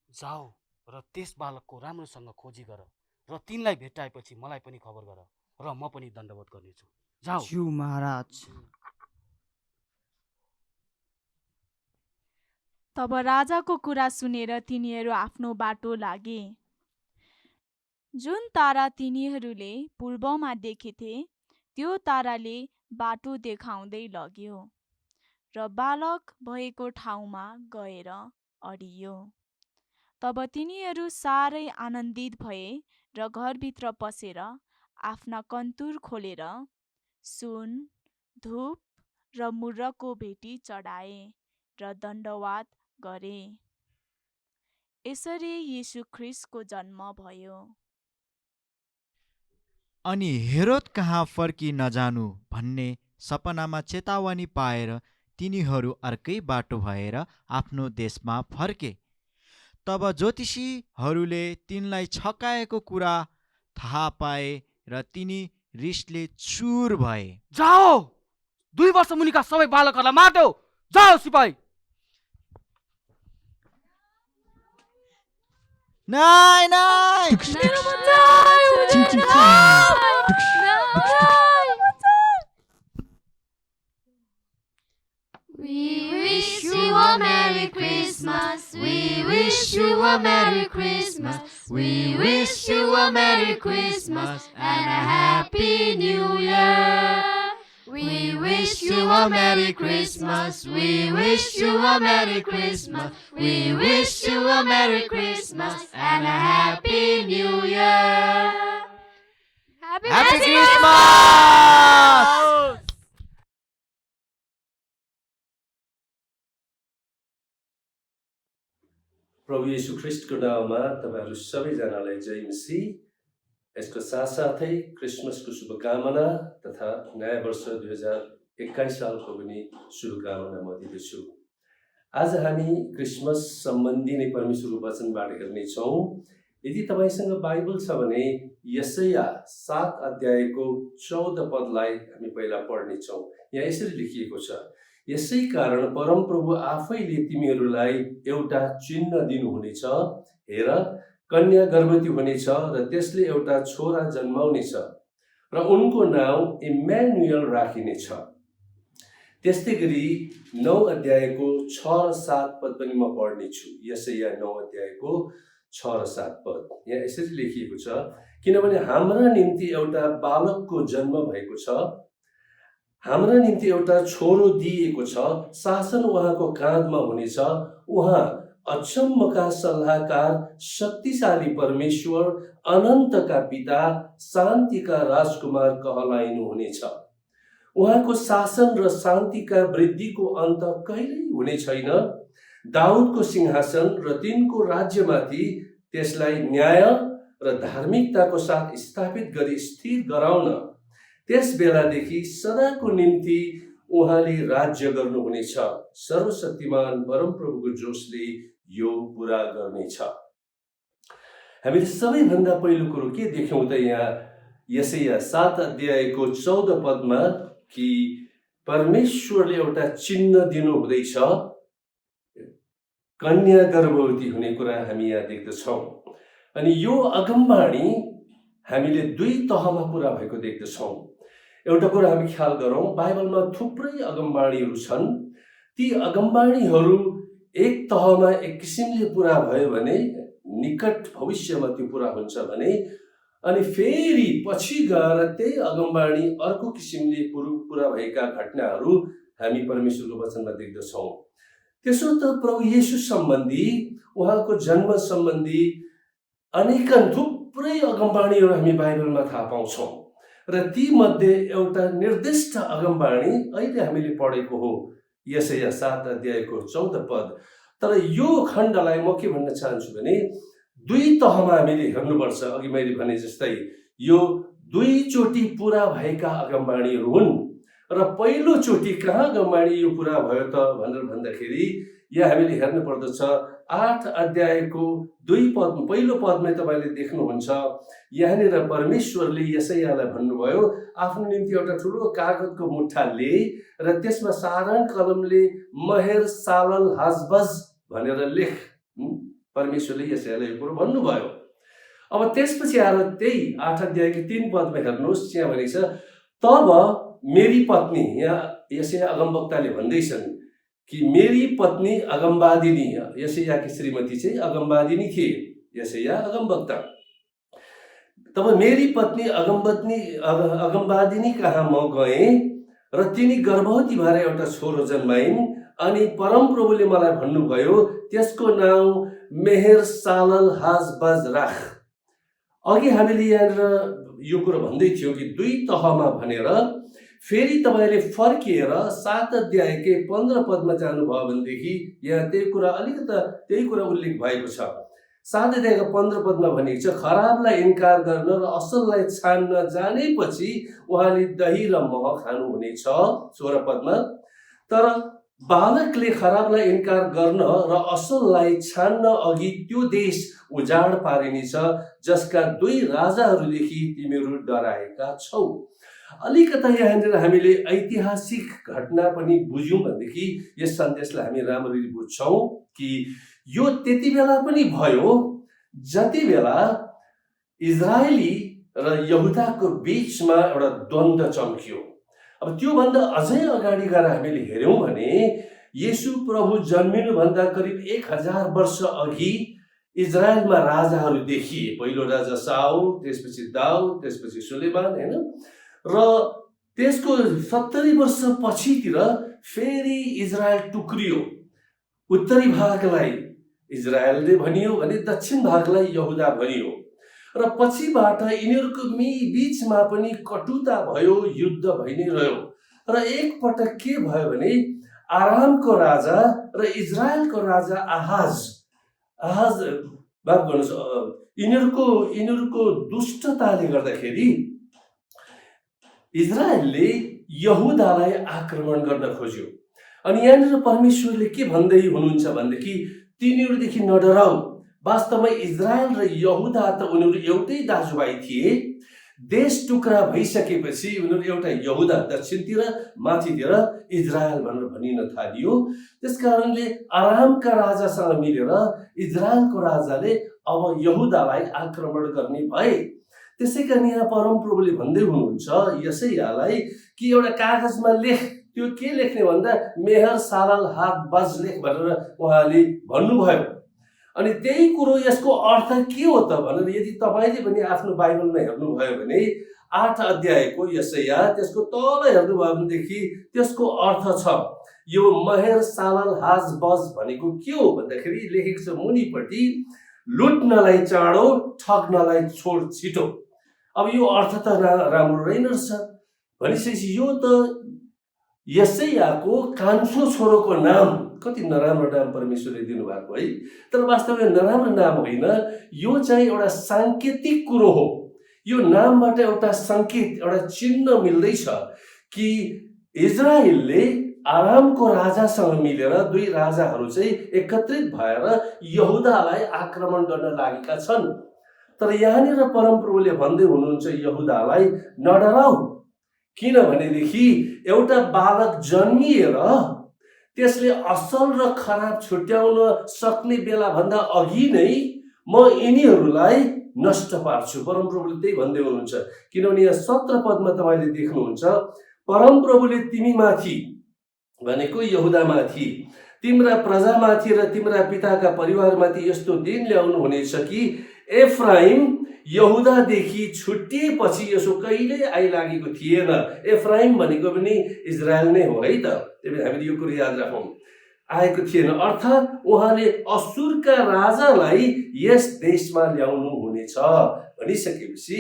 Speaker 9: जाऊ र त्यस बालकको राम्रोसँग खोजी गर र तिनलाई भेटाएपछि मलाई पनि खबर गर र म पनि दण्डवत गर्नेछु। जाऊ।
Speaker 8: ज्यू महाराज।
Speaker 4: तब राजाको कुरा सुनेर तिनीहरू आफ्नो बाटो लागे। जुन तारा तिनीहरूले पूर्वमा देखेथे त्यो ताराले बाटो देखाउँदै लग्यो र बालक भएको ठाउँमा गएर अडियो। तब तिनीहरू साह्रै आनन्दित भए र घरभित्र पसेर आफ्ना कन्तुर खोलेर सुन, धूप र मुर्रको भेटी चढाए र दण्डवात गरे। यसरी येशू ख्रिस्टको जन्म भयो।
Speaker 3: अनि हेरोद कहाँ फर्की नजानु भन्ने सपनामा चेतावनी पाएर तिनीहरू अर्कै बाटो भएर आफ्नो देशमा फर्के। तब ज्योतिषीहरूले तिनलाई छकाएको कुरा थाहा पाए र तिनी रिसले चुर भए।
Speaker 9: जाओ, 2 वर्ष मुनिका सबै बालकहरूलाई मार्देऊ। जाओ सिपाही।
Speaker 3: नाइ नाइ
Speaker 10: We wish you a Merry Christmas. We wish you a Merry Christmas. We wish you a Merry Christmas and a Happy New Year. We wish you a Merry Christmas. We wish you a Merry Christmas. We wish you a Merry Christmas and a Happy New Year.
Speaker 3: Happy Christmas!
Speaker 11: प्रभु येशू ख्रिस्टको नाममा तपाईहरु सबैजनालाई जय मसीह। यसको साथसाथै क्रिसमसको शुभकामना तथा नयाँ वर्ष 2021 सालको पनि शुभकामना म दिँदछु। आज हामी क्रिसमस सम्बन्धी नै परमेश्वरको वचनबाट हेर्नेछौँ। यदि तपाईसँग बाइबल छ भने यशाया 7 अध्यायको 14 पदलाई हामी पहिला पढ्नेछौँ। यहाँ यसरी लेखिएको छ, यसै कारण परमप्रभु आफैले तिमीहरूलाई एउटा चिन्ह दिनुहुनेछ। हेर, कन्या गर्भवती हुनेछ र त्यसले एउटा छोरा जन्माउनेछ र उनको नाम इम्मानुएल राखिनेछ। त्यस्तै गरी 9 अध्यायको 6 र 7 पद पनि म पढ्नेछु। यशाया 9 अध्यायको 6 र 7 पद यहाँ यसरी लेखिएको छ, किनभने हाम्रा निम्ति एउटा बालकको जन्म भएको छ, हाम्रा निम्ति एउटा छोरो दिएको छ, शासन उहाँको काँधमा हुनेछ। उहाँ अचम्मका सल्लाहकार, शक्तिशाली परमेश्वर, अनन्तका पिता, शान्तिका राजकुमार कहलाइनु हुनेछ। उहाँको शासन र शान्तिका वृद्धिको अन्त कहिल्यै हुने छैन। दाउदको सिंहासन र तिनको राज्यमाथि त्यसलाई न्याय र धार्मिकताको साथ स्थापित गरी स्थिर गराउन त्यस बेलादेखि सदाको निम्ति उहाँले राज्य गर्नुहुनेछ। सर्वशक्तिमान परमप्रभुको जोशले यो पूरा गर्नेछ। हामीले सबैभन्दा पहिलो कुरो के देख्यौँ त यहाँ यशाया 7 अध्यायको 14 पदमा कि परमेश्वरले एउटा चिन्ह दिनु हुँदैछ, कन्या गर्भवती हुने कुरा हामी यहाँ देख्दछौँ। अनि यो अगमबाणी हामीले 2 तहमा पूरा भएको देख्दछौँ। एउटा कुरा हामी ख्याल गरौँ, बाइबलमा थुप्रै अगमबाणीहरू छन्। ती अगमबाणीहरू एक तहमा एक किसिमले पूरा भयो भने निकट भविष्यमा त्यो पूरा हुन्छ भने, अनि फेरि पछि गएर त्यही अगमबाणी अर्को किसिमले पूरा भएका घटनाहरू हामी परमेश्वरको वचनमा देख्दछौँ। त्यसो त प्रभु येशू सम्बन्धी, उहाँको जन्म सम्बन्धी अनेकन थुप्रै अगमबाणीहरू हामी बाइबलमा थाहा पाउँछौँ। र तीमध्ये एउटा निर्दिष्ट अगमबाणी अहिले हामीले पढेको हो, यशाया 7 अध्यायको 14 पद। तर यो खण्डलाई म के भन्न चाहन्छु भने 2 तहमा हामीले हेर्नुपर्छ। अघि मैले भने जस्तै यो 2 चोटि पुरा भएका अगमबाणीहरू हुन् र पहिलो चोटि कहाँ अगमबाणी यो पुरा भयो त भनेर भन्दाखेरि यहाँ हामीले हेर्नु पर्दछ 8 अध्यायको 2 पद पहिलो पदमै तपाईले देख्नुहुन्छ, यहाँनिर परमेश्वरले यशायालाई भन्नुभयो आफ्नो निम्ति एउटा ठुलो कागजको मुठ्ठा ले र त्यसमा साधारण कलमले महेर सालल हाजबज भनेर लेख। परमेश्वरले यशायालाई यो कुरो भन्नुभयो। अब त्यसपछि आएर त्यही 8 अध्यायको 3 पदमा हेर्नुहोस्, यहाँ भनेको छ तब मेरी पत्नी, यहाँ यशाया अगमवक्ताले भन्दैछन् कि मेरी पत्नी अगमवादिनी, यशायाकी श्रीमती चाहिँ अगमवादिनी थिए, यशाया अगमवक्ता। तब मेरी पत्नी अगमवादिनी कहाँ म गएँ र तिनी गर्भवती भएर एउटा छोरो जन्माइन्, अनि परमप्रभुले मलाई भन्नुभयो त्यसको नाउँ मेहेर सालल हाजबज राख। अघि हामीले यहाँनिर यो कुरो भन्दै थियो कि 2 तहमा भनेर फेरि तपाईले फर्किएर 7 अध्यायकै 15 पदमा जानुभयो भनेदेखि यहाँ त्यही कुरा उल्लेख भएको छ। 7 अध्यायको 15 पदमा भनेको छ खराबलाई इन्कार गर्न र असललाई छान्न जानेपछि उहाँले दही र मह खानुहुनेछ। 16 पदमा तर बालकले खराबलाई इन्कार गर्न र असललाई छान्न अघि त्यो देश उजाड पारिनेछ जसका 2 राजाहरूदेखि तिमीहरू डराएका छौ। अलिकता यहाँनिर हामीले ऐतिहासिक घटना पनि बुझ्यौँ भनेदेखि यस सन्देशलाई हामी राम्ररी बुझ्छौँ कि यो त्यति बेला पनि भयो जति बेला इजरायली र यहुदाको बीचमा एउटा द्वन्द्व चम्कियो। अब त्योभन्दा अझै अगाडि गएर हामीले हेऱ्यौँ भने येशू प्रभु जन्मिनुभन्दा करिब 1000 वर्ष अघि इजरायलमा राजाहरू देखिए। पहिलो राजा साउल, त्यसपछि दाउद, त्यसपछि सुलेमान, हैन? र त्यसको 70 वर्ष पछितिर फेरि इजरायल टुक्रियो। उत्तरी भागलाई इजरायलले भनियो भने दक्षिण भागलाई यहुदा भनियो र पछिबाट यिनीहरूको बीचमा पनि कटुता भयो, युद्ध भइ नै रह्यो। र एकपटक के भयो भने आरामको राजा र इजरायलको राजा आहाज माफ गर्नुहोस्, यिनीहरूको दुष्टताले गर्दाखेरि इजरायलले यहुदालाई आक्रमण गर्न खोज्यो। अनि यहाँनिर परमेश्वरले के भन्दै हुनुहुन्छ भनेदेखि तिनीहरूदेखि नडराऊ। वास्तवमा इजरायल र यहुदा त उनीहरू एउटै दाजुभाइ थिए। देश टुक्रा भइसकेपछि उनीहरू एउटा यहुदा दक्षिणतिर, माथितिर इजरायल भनेर भनिन थालियो। त्यसकारणले आरामका राजासँग मिलेर इजरायलको राजाले अब यहुदालाई आक्रमण गर्ने भए। त्यसै कारण यहाँ परमप्रभुले भन्दै हुनुहुन्छ यशायालाई कि एउटा कागजमा लेख। त्यो के लेख्ने भन्दा मेहर सालल हात बज लेख भनेर उहाँले भन्नुभयो। अनि त्यही कुरो यसको अर्थ के हो त भनेर यदि तपाईले पनि आफ्नो बाइबलमा हेर्नुभयो भने 8 अध्यायको यशाया त्यसको तल हेर्नुभयो भनेदेखि त्यसको अर्थ छ यो महेर सालल हाज बज भनेको के हो भन्दाखेरि लेखेको छ मुनिपट्टि लुट्नलाई चाँडो, ठग्नलाई छोड छिटो। अब यो अर्थ त राम्रो रहेनछ। भनिसकेपछि यो त यशायाको कान्छो छोरोको नाम, कति नराम्रो नाम परमेश्वरले दिनुभएको है। तर वास्तवमा नराम्रो नाम होइन, यो चाहिँ एउटा साङ्केतिक कुरो हो। यो नामबाट एउटा सङ्केत, एउटा चिन्ह मिल्दैछ कि इजरायलले आरामको राजासँग मिलेर 2 राजाहरू चाहिँ एकत्रित भएर यहुदालाई आक्रमण गर्न लागेका छन्। तर यहाँनिर परमप्रभुले भन्दै हुनुहुन्छ यहुदालाई नडराऊ, किनभनेदेखि एउटा बालक जन्मिएर त्यसले असल र खराब छुट्याउन सक्ने बेला भन्दा अघि नै म यिनीहरूलाई नष्ट पार्छु। परमप्रभुले त्यही भन्दै हुनुहुन्छ। किनभने यहाँ 17 पदमा तपाईले देख्नुहुन्छ परमप्रभुले तिमीमाथि भनेको यहुदामाथि, तिम्रा प्रजामाथि र तिम्रा पिताका परिवारमाथि यस्तो दिन ल्याउनु हुनेछ कि एफ्राइम यहुदादेखि छुट्टिएपछि यसो कहिल्यै आइलागेको थिएन। एफ्राइम भनेको पनि इजरायल नै हो है त। त्यही हामीले यो कुरो याद राखौँ। आएको थिएन अर्थात् उहाँले असुरका राजालाई यस देशमा ल्याउनु हुनेछ। भनिसकेपछि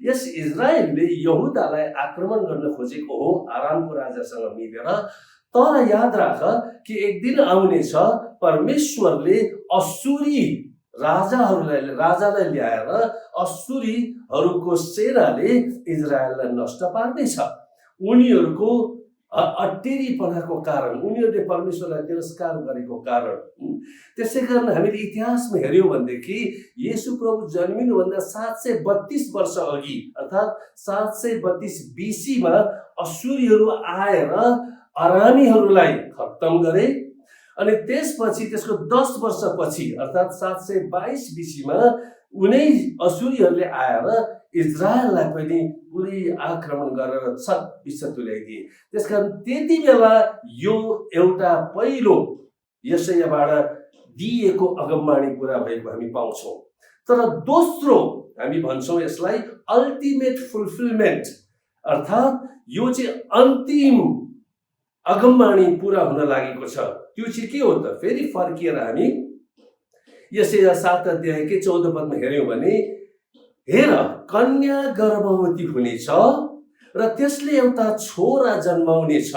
Speaker 11: यस इजरायलले यहुदालाई आक्रमण गर्न खोजेको हो आरामको राजासँग मिलेर। तर याद राख कि एक दिन आउनेछ परमेश्वरले असुरी राजालाई ल्याएर असुरीहरूको सेनाले इजरायललाई नष्ट पार्नेछ। उनीहरूको अटेरीपनाको कारण, उनीहरूले परमेश्वरलाई तिरस्कार गरेको कारण। त्यसै कारण हामीले इतिहासमा हेऱ्यौँ भनेदेखि येशू प्रभु जन्मिनुभन्दा 732 वर्ष अघि अर्थात् 732 BC-मा असुरीहरू आएर अरामीहरूलाई खत्तम गरे। अनि त्यसपछि त्यसको 10 वर्षपछि अर्थात् 722 BC-मा उनै असुरीहरूले आएर इजरायललाई पनि पुरै आक्रमण गरेर छतबिछ तुल्याइदिए। त्यसकारण त्यति बेला यो एउटा पहिलो यशायाबाट दिएको अगमबाणी पुरा भएको हामी पाउँछौँ। तर दोस्रो हामी भन्छौँ यसलाई अल्टिमेट फुलफिलमेन्ट, अर्थात् यो चाहिँ अन्तिम अगमबाणी पुरा हुन लागेको छ। त्यो चाहिँ के हो त? फेरि फर्किएर हामी यशाया 7 अध्यायकै 14 पदमा हेऱ्यौँ भने हेर कन्या गर्भवती हुनेछ र त्यसले एउटा छोरा जन्माउनेछ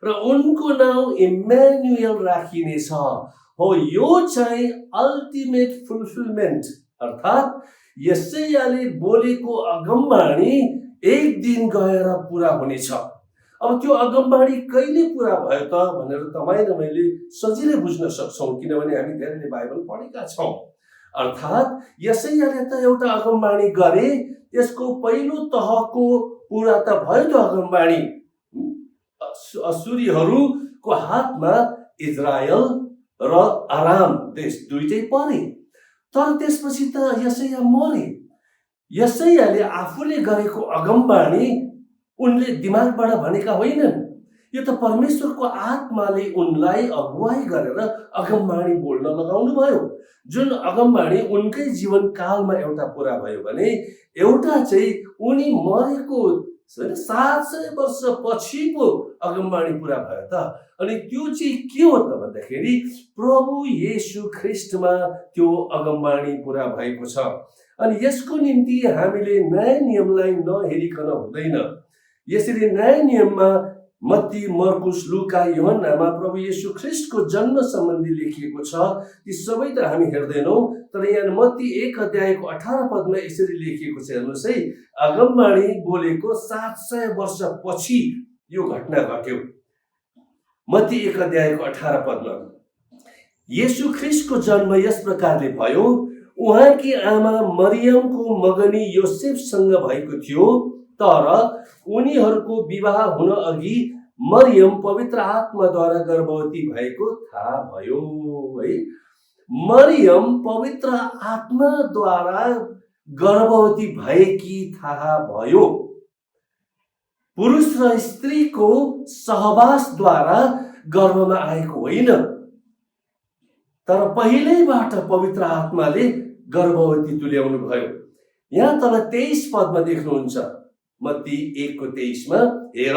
Speaker 11: र उनको नाउँ इम्यानुएल राखिनेछ। हो, यो चाहिँ अल्टिमेट फुलफिलमेन्ट, अर्थात् यशायाले बोलेको अगमबाणी एक दिन गएर पुरा हुनेछ। अब त्यो अगमबाणी कहिले पुरा भयो त भनेर तपाईँ र मैले सजिलै बुझ्न सक्छौँ, किनभने हामी धेरैले बाइबल पढेका छौँ। अर्थात् यशायाले त एउटा अगमबाणी गरे, त्यसको पहिलो तहको पुरा त भयो त्यो अगमबाणी। असुरीहरूको हातमा इजरायल र आराम देश दुईटै परे। तर त्यसपछि त यशाया मरे। यशायाले आफूले गरेको अगमबाणी उनले दिमागबाट भनेका होइनन्। यो त परमेश्वरको आत्माले उनलाई अगुवाई गरेर अगमबाणी बोल्न लगाउनु भयो। जुन अगमबाणी उनकै जीवन कालमा एउटा पुरा भयो भने एउटा चाहिँ उनी मरेको 700 वर्ष पछि पो अगमबाणी पुरा भयो त। अनि त्यो चाहिँ के हो त भन्दाखेरि प्रभु येशू ख्रिस्टमा त्यो अगमबाणी पुरा भएको छ। अनि यसको निम्ति हामीले नयाँ नियमलाई नहेरिकन हुँदैन। यसरी नयाँ नियममा मत्ती, मर्कुस, लुका, यूहन्नामा प्रभु येशू ख्रिस्टको जन्म सम्बन्धी लेखिएको छ। ती सबै त हामी हेर्दैनौँ, तर यहाँ मत्ती 1 अध्यायको 18 पदमा यसरी लेखिएको छ। हेर्नुहोस् है, अगमबाणी बोलेको 700 वर्ष पछि यो घटना घट्यो। मत्ती 1 अध्यायको 18 पदमा येशू ख्रिस्टको जन्म यस प्रकारले भयो। उहाँकी आमा मरियमको मगनी योसेफसँग भएको थियो, तर उनीहरूको विवाह हुन अघि मरियम पवित्र आत्माद्वारा गर्भवती भएको थाहा भयो। है, मरियम पवित्र आत्माद्वारा गर्भवती भएकी थाहा भयो। पुरुष र स्त्रीको सहवासद्वारा गर्भमा आएको होइन, तर पहिल्यैबाट पवित्र आत्माले गर्भवती तुल्याउनु भयो। यहाँ तल 23 पदमा देख्नुहुन्छ, मत्ती 1:23मा हेर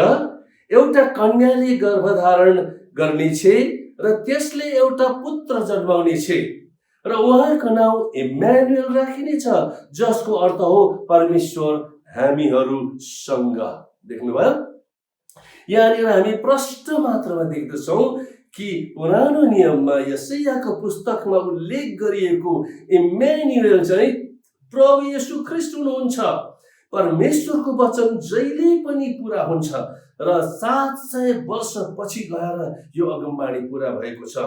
Speaker 11: एउटा कन्याले गर्भधारण गर्नेछे र त्यसले एउटा पुत्र जन्माउनेछे र उहाँको नाउँ इम्यानुएल राखिनेछ, जसको अर्थ हो परमेश्वर हामीहरूसँग। देख्नुभयो, यहाँनिर हामी प्रष्ट मात्रामा देख्दछौँ कि पुरानो नियममा यशायाको पुस्तकमा उल्लेख गरिएको इम्यानुएल चाहिँ प्रभु येशू ख्रिस्ट हुनुहुन्छ। परमेश्वरको वचन जहिले पनि पुरा हुन्छ र 700 वर्ष पछि गएर यो अगमबाणी पुरा भएको छ।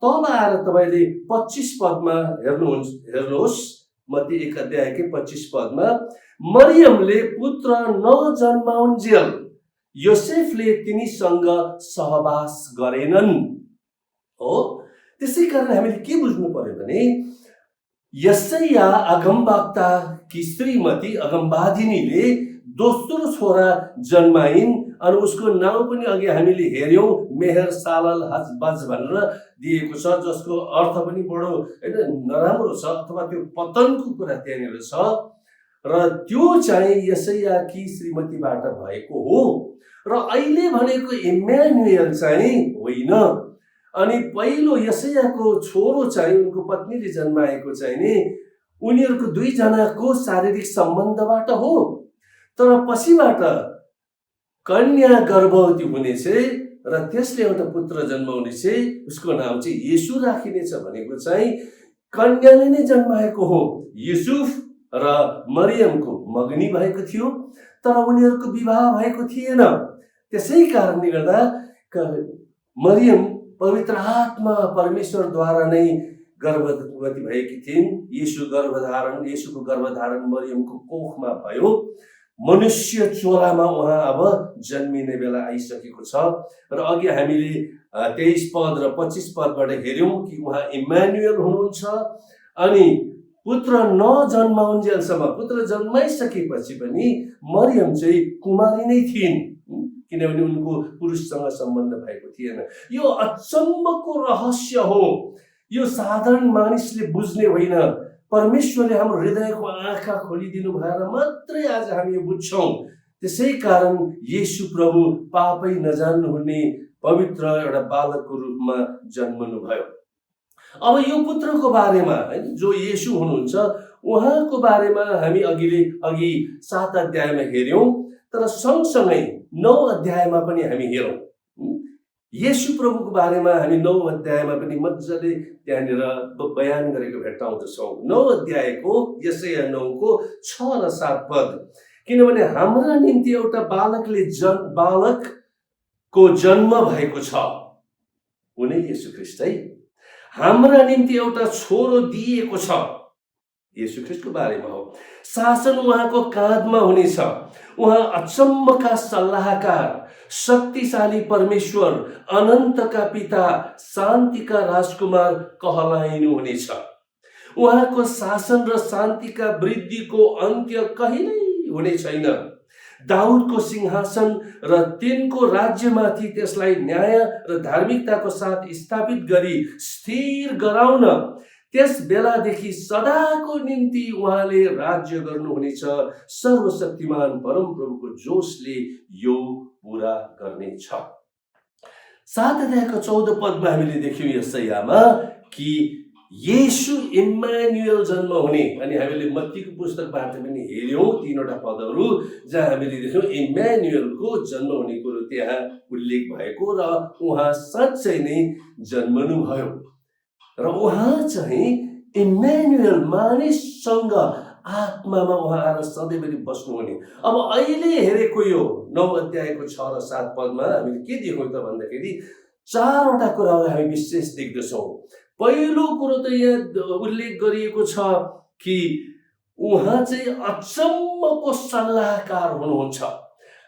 Speaker 11: तब आएर तपाईँले 25 पदमा हेर्नुहोस्, मत्ती 1 अध्यायकै 25 पदमा मरियमले पुत्र नजन्माउन्जेल योसेफले तिनीसँग सहवास गरेनन्। हो, त्यसै कारण हामीले के बुझ्नु पर्यो भने यशाया अगमवक्ता कि श्रीमती अगमवादिनीले दोस्रो छोरा जन्माइन् अनि उसको नाउँ पनि अघि हामीले हेर्यौँ मेहर सालल हजबज भनेर दिएको छ, जसको अर्थ पनि बडो नराम्रो छ अथवा त्यो पतनको कुरा त्यहाँनिर छ र त्यो चाहिँ यशायाकी श्रीमतीबाट भएको हो र अहिले भनेको इम्यानुएल चाहिँ होइन। अनि पहिलो यशायाको छोरो चाहिँ उनको पत्नीले जन्माएको चाहिँ नि उनीहरूको दुईजनाको शारीरिक सम्बन्धबाट हो, तर पछिबाट कन्या गर्भवती हुनेछ र त्यसले एउटा पुत्र जन्माउनेछ, उसको नाम चाहिँ येशू राखिनेछ भनेको चाहिँ कन्याले नै जन्माएको हो। युसुफ र मरियमको मगनी भएको थियो, तर उनीहरूको विवाह भएको थिएन। त्यसै कारणले गर्दा मरियम पवित्र आत्मा परमेश्वरद्वारा नै गर्भवती भएकी थिइन्। येशूको गर्भधारण मरियमको कोखमा भयो। मनुष्य चोलामा उहाँ अब जन्मिने बेला आइसकेको छ। र अघि हामीले 23 पद र 25 पदबाट हेऱ्यौँ कि उहाँ इम्मानुएल हुनुहुन्छ। अनि पुत्र नजन्माउन्जेलसम्म, पुत्र जन्माइसकेपछि पनि मरियम चाहिँ कुमारी नै थिइन्, किनभने उनको पुरुषसँग सम्बन्ध भएको थिएन। यो अचम्मको रहस्य हो। यो साधारण मानिसले बुझ्ने होइन। परमेश्वरले हाम्रो हृदयको आँखा खोलिदिनु भएर मात्रै आज हामी यो बुझ्छौँ। त्यसै कारण येशू प्रभु पापै नजान्नुहुने पवित्र एउटा बालकको रूपमा जन्मनु भयो। अब यो पुत्रको बारेमा जो येशू हुनुहुन्छ उहाँको बारेमा हामी अघि 7 अध्यायमा हेऱ्यौँ, तर सँगसँगै 9 अध्यायमा पनि हामी हेरौँ। येशू प्रभुको बारेमा हामी 9 अध्यायमा पनि मजाले त्यहाँनिर बयान गरेको भेट्टाउँदछौँ। 9 अध्यायको यशाया 9को 6 र 7 पद। किनभने हाम्रा निम्ति एउटा बालकको जन्म भएको छ, उनी येशू ख्रीष्ट है। हाम्रा निम्ति एउटा छोरो दिएको छ, येशू ख्रीष्टको बारेमा हो। शासन उहाँको काँधमा हुनेछ। उहाँ अचम्मका सल्लाहकार, शक्तिशाली परमेश्वर, अनन्तका पिता, शान्तिका राजकुमार कहलाइनु हुनेछ। उहाँको शासन र शान्तिका वृद्धिको अन्त्य कहिल्यै हुने छैन। दाउदको सिंहासन र तिनको राज्यमाथि त्यसलाई न्याय र धार्मिकताको साथ स्थापित गरी स्थिर गराउन त्यस बेलादेखि सदाको निम्ति उहाँले राज्य गर्नुहुनेछ। सर्वशक्तिमान परमप्रभुको जोशले यो पूरा गर्नेछ। 7 अध्यायको 14 पदमा हामीले देख्यौँ यशायामा कि येशू इम्मानुएल जन्म हुने। अनि हामीले मत्तीको पुस्तकबाट पनि हेऱ्यौँ 3वटा पदहरू जहाँ हामीले देख्यौँ इम्मानुएलको जन्म हुने कुरो त्यहाँ उल्लेख भएको र उहाँ साँच्चै नै जन्मनु भयो। र उहाँ चाहिँ इम्मानुएल, मानिससँग आत्मामा उहाँ आएर सधैँभरि बस्नुहुने। अब अहिले हेरेको यो 9 अध्यायको 6 र 7 पदमा हामीले के देख्यौँ त भन्दाखेरि 4वटा कुराहरू हामी विशेष देख्दछौँ। पहिलो कुरो त यहाँ उल्लेख गरिएको छ कि उहाँ चाहिँ अचम्मको सल्लाहकार हुनुहुन्छ।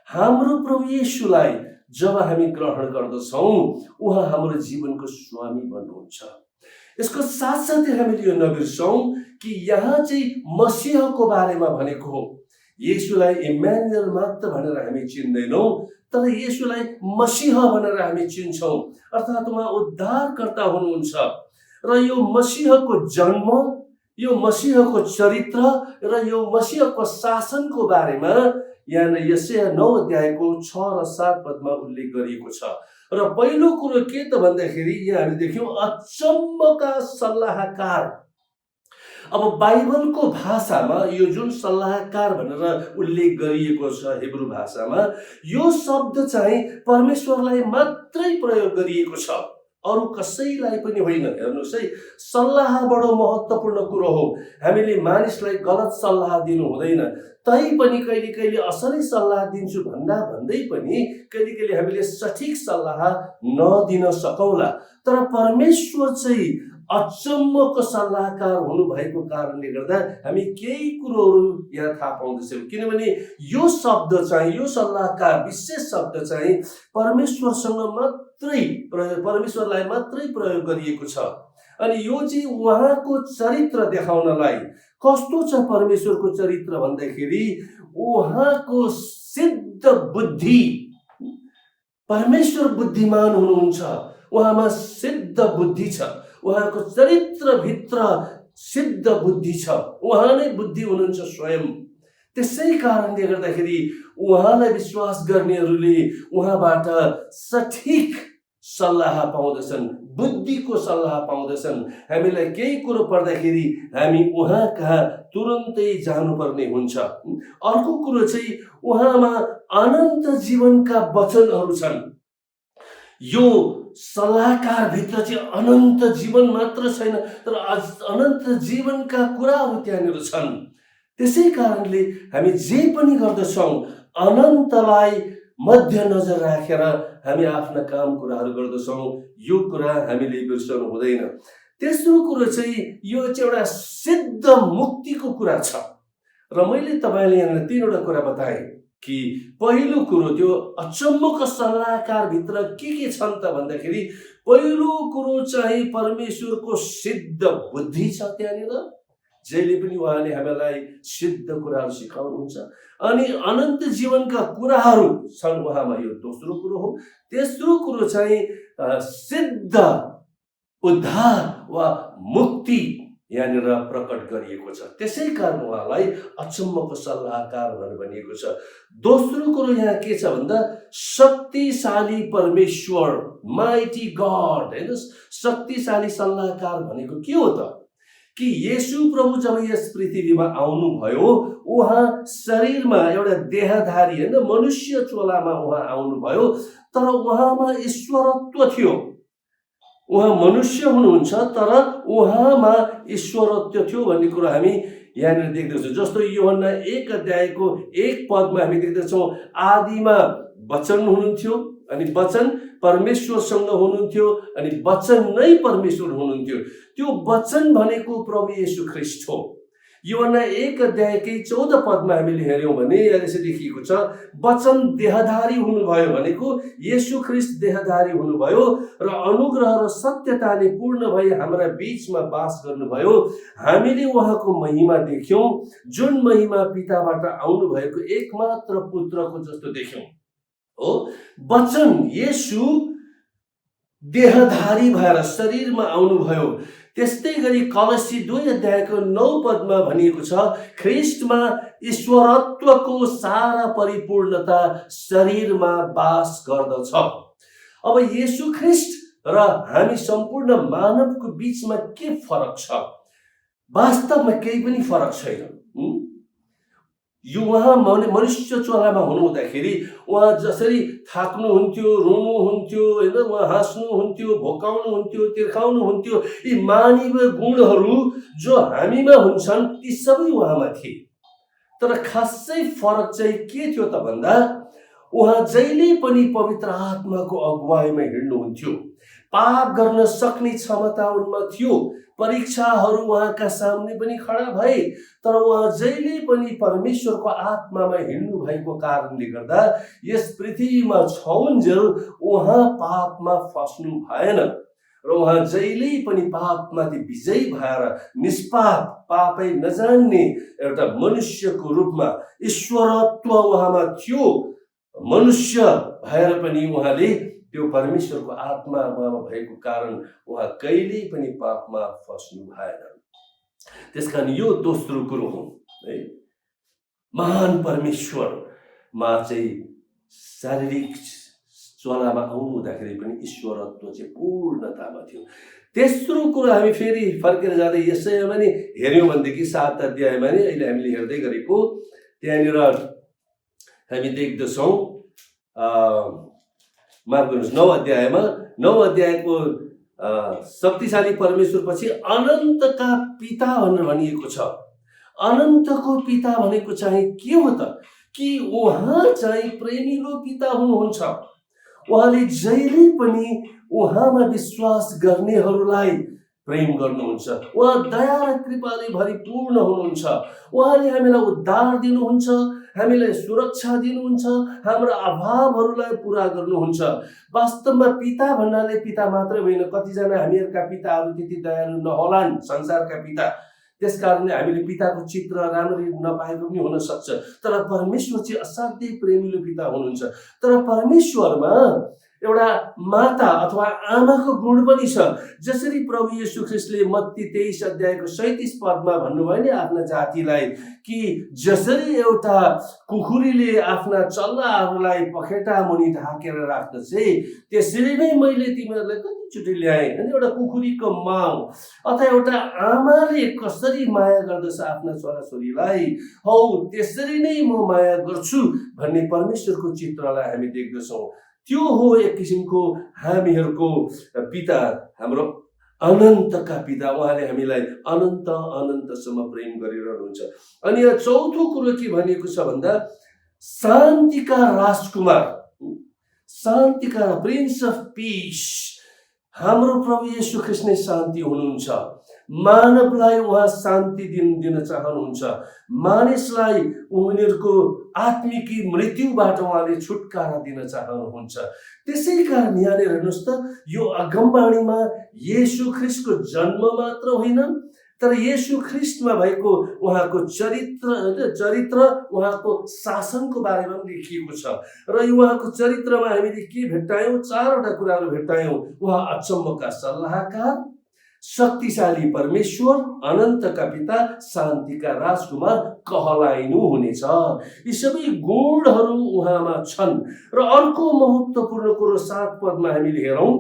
Speaker 11: हाम्रो प्रभु येशूलाई जब हामी ग्रहण गर्दछौँ उहाँ हाम्रो जीवनको स्वामी बन्नुहुन्छ। यसको साथसाथै हामीले यो नबिर्सौँ कि यहाँ चाहिँ मसीहको बारेमा भनेको हो। येशूलाई इम्मानुएल मात्र भनेर हामी चिन्दैनौँ, तर येशूलाई मसीह भनेर हामी चिन्छौँ। अर्थात् उहाँ उद्धारकर्ता हुनुहुन्छ। र यो मसीहको जन्म, यो मसीहको चरित्र र यो मसीहको शासनको बारेमा यहाँ यशाया 9 अध्यायको 6 र 7 पदमा उल्लेख गरिएको छ। र पहिलो कुरो के त भन्दाखेरि यहाँ हामीले देख्यौँ अचम्मका सल्लाहकार। अब बाइबलको भाषामा यो जुन सल्लाहकार भनेर उल्लेख गरिएको छ हिब्रू भाषामा, यो शब्द चाहिँ परमेश्वरलाई मात्रै प्रयोग गरिएको छ, अरू कसैलाई पनि होइन। हेर्नुहोस् है, सल्लाह बडो महत्त्वपूर्ण कुरो हो। हामीले मानिसलाई गलत सल्लाह दिनु हुँदैन। तैपनि कहिले कहिले असली सल्लाह दिन्छु भन्दै पनि कहिले कहिले हामीले सठिक सल्लाह नदिन सकौँला। तर परमेश्वर चाहिँ अचम्मको सल्लाहकार हुनुभएको कारणले गर्दा हामी केही कुरोहरू यहाँ थाहा पाउँदछौँ। किनभने यो शब्द चाहिँ, यो सल्लाहकार विशेष शब्द चाहिँ परमेश्वरलाई मात्रै प्रयोग गरिएको छ। अनि यो चाहिँ उहाँको चरित्र देखाउनलाई। कस्तो छ परमेश्वरको चरित्र भन्दाखेरि उहाँको सिद्ध बुद्धि। परमेश्वर बुद्धिमान हुनुहुन्छ, उहाँमा सिद्ध बुद्धि छ। उहाँको चरित्रभित्र सिद्ध बुद्धि छ। उहाँ नै बुद्धि हुनुहुन्छ स्वयं। त्यसै कारणले गर्दाखेरि उहाँलाई विश्वास गर्नेहरूले उहाँबाट सठिक सल्लाह पाउँदछन्, बुद्धिको सल्लाह पाउँदछन्। हामीलाई केही कुरो पर्दाखेरि हामी उहाँ कहाँ तुरन्तै जानुपर्ने हुन्छ। अर्को कुरो चाहिँ उहाँमा अनन्त जीवनका वचनहरू छन्। यो सल्लाहकारभित्र चाहिँ अनन्त जीवन मात्र छैन, तर अनन्त जीवनका कुराहरू त्यहाँनिर छन्। त्यसै कारणले हामी जे पनि गर्दछौँ अनन्तलाई मध्यनजर राखेर हामी आफ्ना काम कुराहरू गर्दछौँ। यो कुरा हामीले बिर्सनु हुँदैन। तेस्रो कुरो चाहिँ यो चाहिँ एउटा सिद्ध मुक्तिको कुरा छ र मैले तपाईँले यहाँ 3वटा कुरा बताएँ कि पहिलो कुरो त्यो अचम्मको सल्लाहकारभित्र के छन् त भन्दाखेरि पहिलो कुरो चाहिँ परमेश्वरको सिद्ध बुद्धि छ त्यहाँनिर, जहिले पनि उहाँले हामीलाई सिद्ध कुराहरू सिकाउनुहुन्छ। अनि अनन्त जीवनका कुराहरू छन् उहाँमा, यो दोस्रो कुरो हो। तेस्रो कुरो चाहिँ सिद्ध उद्धार वा मुक्ति यहाँनिर प्रकट गरिएको छ। त्यसै कारण उहाँलाई अचम्मको सल्लाहकार भनेर भनिएको छ। दोस्रो कुरो यहाँ के छ भन्दा शक्तिशाली परमेश्वर, माइटी गॉड, हैन। शक्तिशाली सल्लाहकार भनेको के हो त कि येशू प्रभु जब यस पृथ्वीमा आउनुभयो, उहाँ शरीरमा एउटा देहधारी, हैन, मनुष्य चोलामा उहाँ आउनुभयो, तर उहाँमा ईश्वरत्व थियो। उहाँ मनुष्य हुनुहुन्छ तर उहाँमा ईश्वरत्व थियो भन्ने कुरा हामी यहाँनिर देख्दछौँ। जस्तो यूहन्ना 1 अध्यायको 1 पदमा हामी देख्दछौँ, आदिमा वचन हुनुहुन्थ्यो अनि वचन परमेश्वरसँग हुनुहुन्थ्यो अनि वचन नै परमेश्वर हुनुहुन्थ्यो। त्यो वचन भनेको प्रभु येशू ख्रीष्ट हो। यूहन्ना 1 अध्यायकै 14 पदमा हामीले हेर्यौँ भने यसरी लेखिएको छ, वचन देहधारी हुनुभयो भनेको येशू ख्रीष्ट देहधारी हुनुभयो र अनुग्रह र सत्यताले पूर्ण भई हाम्रा बीचमा वास गर्नुभयो। हामीले उहाँको महिमा देख्यौँ, जुन महिमा पिताबाट आउनु भएको एकमात्र पुत्रको जस्तो देख्यौँ। हो, वचन येशू देहधारी भएर शरीरमा आउनुभयो। त्यस्तै गरी कलसी 2 अध्यायको 9 पदमा भनिएको छ, ख्रीष्टमा ईश्वरत्वको सारा परिपूर्णता शरीरमा वास गर्दछ। अब येशू ख्रीष्ट र हामी सम्पूर्ण मानवको बीचमा के फरक छ? वास्तवमा केही पनि फरक छैन। यो उहाँ मनुष्य चोलामा हुनुहुँदाखेरि उहाँ जसरी थाक्नुहुन्थ्यो, रुनुहुन्थ्यो, होइन, उहाँ हाँस्नुहुन्थ्यो, भोकाउनुहुन्थ्यो, तिर्खाउनुहुन्थ्यो, यी मानवीय गुणहरू जो हामीमा हुन्छन् ती सबै उहाँमा थिए। तर खासै फरक चाहिँ के थियो त भन्दा उहाँ जहिले पनि पवित्र आत्माको अगुवाईमा हिँड्नुहुन्थ्यो। पाप गर्न सक्ने क्षमता उनमा थियो। परीक्षाहरू उहाँका सामने पनि खडा भए, तर उहाँ जहिले पनि परमेश्वरको आत्मामा हिँड्नु भएको कारणले गर्दा यस पृथ्वीमा छौन्जेल उहाँ पापमा फस्नु भएन र उहाँ जहिले पनि पापमाथि विजयी भएर निष्पाप, पापै नजान्ने एउटा मनुष्यको रूपमा ईश्वरत्व उहाँमा थियो। मनुष्य भएर पनि उहाँले त्यो परमेश्वरको आत्मा उहाँमा भएको कारण उहाँ कहिल्यै पनि पापमा फस्नु भएन। त्यसकारण यो दोस्रो कुरो हो है। महान परमेश्वरमा चाहिँ शारीरिक चोलामा आउनु हुँदाखेरि पनि ईश्वरत्व चाहिँ पूर्णतामा थियो। तेस्रो कुरो हामी फेरि फर्केर जाँदै यसैमा नि हेर्यौँ भनेदेखि 7 अध्यायमा नि अहिले हामीले हेर्दै गरेको त्यहाँनिर हामी देख्दछौँ, माफ गर्नुहोस्, 9 अध्यायमा 9 अध्यायको शक्तिशाली परमेश्वर पछि अनन्तका पिता भनेर भनिएको छ। अनन्तको पिता भनेको चाहिँ के हो त कि उहाँ चाहिँ प्रेमिलो पिता हुनुहुन्छ। उहाँले जहिले पनि उहाँमा विश्वास गर्नेहरूलाई प्रेम गर्नुहुन्छ। उहाँ दया र कृपाले भरिपूर्ण हुनुहुन्छ। उहाँले हामीलाई उद्धार दिनुहुन्छ, हामीलाई सुरक्षा दिनुहुन्छ, हाम्रा अभावहरूलाई पुरा गर्नुहुन्छ। वास्तवमा पिता भन्नाले पिता मात्रै होइन, कतिजना हामीहरूका पिताहरू त्यति दयालु नहोलान्, संसारका पिता, त्यसकारणले हामीले पिताको चित्र राम्ररी नपाएको पनि हुन सक्छ। तर परमेश्वर चाहिँ असाध्यै प्रेमिलो पिता हुनुहुन्छ। तर परमेश्वरमा एउटा माता अथवा आमाको गुण पनि छ। जसरी प्रभु येशू ख्रीष्टले मत्ती 23 अध्यायको 37 पदमा भन्नुभयो नि आफ्ना जातिलाई कि जसरी एउटा कुखुरीले आफ्ना चल्लाहरूलाई पखेटा मुनि ढाकेर राख्दछ त्यसरी नै मैले तिमीहरूलाई कतिचोटि ल्याएँ। अनि एउटा कुखुरीको माउ अथवा एउटा आमाले कसरी माया गर्दछ आफ्ना छोराछोरीलाई, हौ त्यसरी नै म माया गर्छु भन्ने परमेश्वरको चित्रलाई हामी देख्दछौँ। त्यो हो एक किसिमको हामीहरूको पिता, हाम्रो अनन्तका पिता। उहाँले हामीलाई अनन्त अनन्तसम्म प्रेम गरिरहनुहुन्छ। अनि यहाँ चौथो कुरो के भनिएको छ भन्दा शान्तिका राजकुमार, शान्तिका प्रिन्स अफ पिस। हाम्रो प्रभु येशू ख्रीष्ट नै शान्ति हुनुहुन्छ। मानवलाई उहाँ शान्ति दिन चाहनुहुन्छ। मानिसलाई उनीहरूको आत्मिकी मृत्युबाट उहाँले छुटकारा दिन चाहनुहुन्छ। त्यसै कारण यहाँनिर हेर्नुहोस् त, यो अगमबाणीमा येशू ख्रीष्टको जन्म मात्र होइन तर येशू ख्रीष्टमा भएको उहाँको चरित्र उहाँको शासनको बारेमा पनि लेखिएको छ। र यो उहाँको चरित्रमा हामीले के भेट्टायौँ? 4वटा कुराहरू भेट्टायौँ। उहाँ अचम्मका सल्लाहकार, शक्तिशाली परमेश्वर, अनन्तका पिता, शान्तिका राजकुमार कहलाइनु हुनेछ। यी सबै गुणहरू उहाँमा छन्। र अर्को महत्त्वपूर्ण कुरो 7 पदमा हामीले हेरौँ,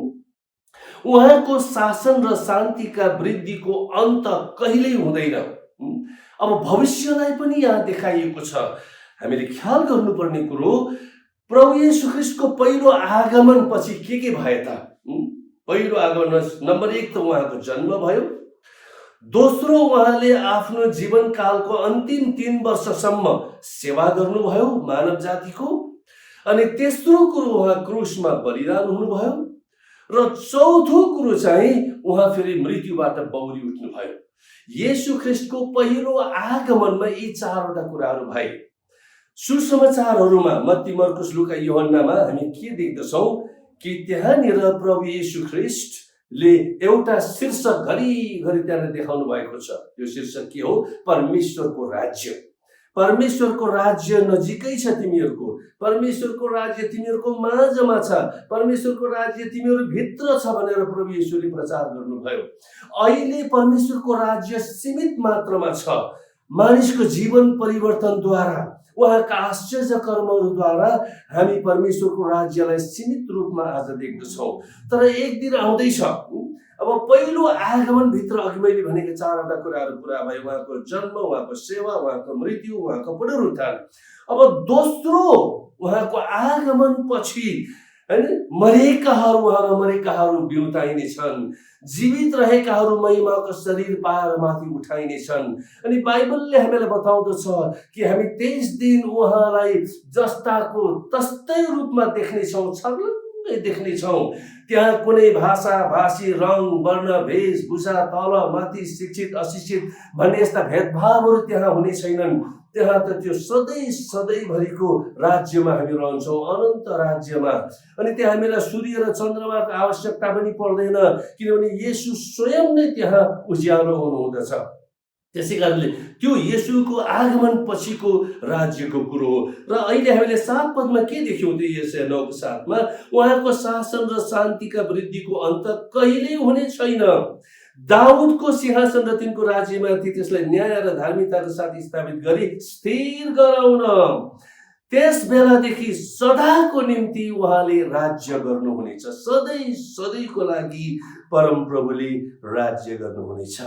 Speaker 11: उहाँको शासन र शान्तिका वृद्धिको अन्त कहिल्यै हुँदैन। अब भविष्यलाई पनि यहाँ देखाइएको छ। हामीले ख्याल गर्नुपर्ने कुरो, प्रभु येशू ख्रीष्टको पहिलो आगमन पछि के भए त? पहिलो आगमनमा नम्बर 1 त उहाँको जन्म भयो। दोस्रो, उहाँले आफ्नो जीवनकालको अन्तिम 3 वर्षसम्म सेवा गर्नुभयो मानव जातिको। अनि तेस्रो कुरो, उहाँ क्रुसमा बलिदान हुनुभयो। र चौथो कुरो चाहिँ उहाँ फेरि मृत्युबाट बौरी उठ्नुभयो। येशू ख्रीष्टको पहिलो आगमनमा यी 4वटा कुराहरू भए। सुसमाचारहरूमा मत्ती, मर्कुस, लुका, यूहन्नामा हामी के देख्दछौँ कि त्यहाँनिर प्रभु येशू ख्रीष्टले एउटा शीर्षक घरिघरि त्यहाँ देखाउनु भएको छ। त्यो शीर्षक के हो? परमेश्वरको राज्य। परमेश्वरको राज्य नजिकै छ तिमीहरूको, परमेश्वरको राज्य तिमीहरूको माझमा छ, परमेश्वरको राज्य तिमीहरू भित्र छ भनेर प्रभु येशूले प्रचार गर्नुभयो। अहिले परमेश्वरको राज्य सीमित मात्रामा छ। मानिसको जीवन परिवर्तनद्वारा, उहाँका आश्चर्य कर्महरूद्वारा हामी परमेश्वरको राज्यलाई सीमित रूपमा आज देख्दछौँ। तर एक दिन आउँदैछ, अब पहिलो आगमनभित्र अघि मैले भनेको 4वटा कुराहरू पुरा भयो। उहाँको जन्म, उहाँको सेवा, उहाँको मृत्यु, उहाँको पुनरुत्थान। अब दोस्रो, उहाँको आगमन पछि मरेकाहरू, उहाँमा मरेकाहरू बिउताइनेछन्, जीवित रहेकाहरू महिमाको शरीर पाएर माथि उठाइनेछन्। अनि बाइबलले हामीलाई बताउँदछ कि हामी 23 दिन उहाँलाई जस्ताको तस्तै रूपमा देख्नेछौँ, छर्लङ्गै देख्नेछौँ। त्यहाँ कुनै भाषा, भाषी, रङ, वर्ण, वेशभूषा, तल माथि, शिक्षित अशिक्षित भन्ने यस्ता भेदभावहरू त्यहाँ हुने छैनन्। त्यहाँ त त्यो सधैँभरिको राज्यमा हामी रहन्छौँ, अनन्त राज्यमा। अनि त्यहाँ हामीलाई सूर्य र चन्द्रमाको आवश्यकता पनि पर्दैन, किनभने येशू स्वयं नै त्यहाँ उज्यालो हुनुहुँदछ। त्यसै कारणले त्यो येशूको आगमन पछिको राज्यको कुरो हो। र अहिले हामीले 7 पदमा के देख्यौँ? त्यो यशाया 9:7मा उहाँको शासन र शान्तिका वृद्धिको अन्त कहिल्यै हुने छैन। दाउदको सिंहासन र तिनको राज्यमाथि त्यसलाई न्याय र धार्मिकताको साथ स्थापित गरी स्थिर गराउन, त्यस बेलादेखि सदाको निम्ति उहाँले राज्य गर्नुहुनेछ। सधैँको लागि परमप्रभुले राज्य गर्नुहुनेछ,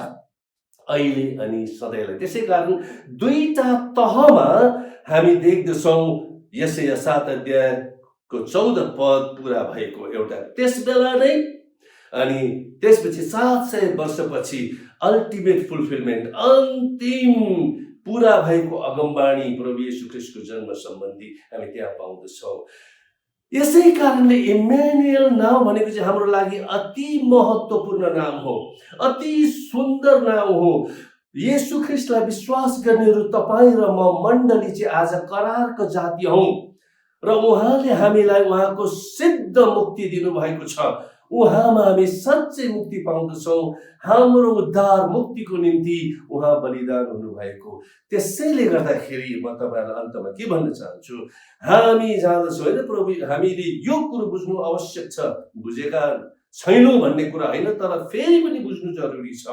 Speaker 11: अहिले अनि सधैँलाई। त्यसै कारण 2टा तहमा हामी देख्दछौँ यशाया 7 अध्यायको 14 पद पुरा भएको। एउटा त्यस बेला नै, अनि त्यसपछि 700 वर्षपछि अल्टिमेट फुलफिलमेन्ट, अन्तिम पुरा भएको अगमबाणी प्रभु येशू ख्रीष्टको जन्म सम्बन्धी हामी त्यहाँ पाउँदछौँ। यसै कारणले इम्मानुएल नाम भनेको चाहिँ हाम्रो लागि अति महत्त्वपूर्ण नाम हो, अति सुन्दर नाम हो। येशू ख्रीष्टलाई विश्वास गर्नेहरू तपाईँ र म मण्डली चाहिँ आज करारको जाति हौँ। र उहाँले हामीलाई उहाँको सिद्ध मुक्ति दिनुभएको छ। उहाँमा हामी साँच्चै मुक्ति पाउँदछौँ। हाम्रो उद्धार मुक्तिको निम्ति उहाँ बलिदान हुनुभएको। त्यसैले गर्दाखेरि म तपाईँहरूलाई अन्तमा के भन्न चाहन्छु, हामी जाँदछौँ होइन प्रभु, हामीले यो कुरो बुझ्नु आवश्यक छ। बुझेका छैनौँ भन्ने कुरा होइन, तर फेरि पनि बुझ्नु जरुरी छ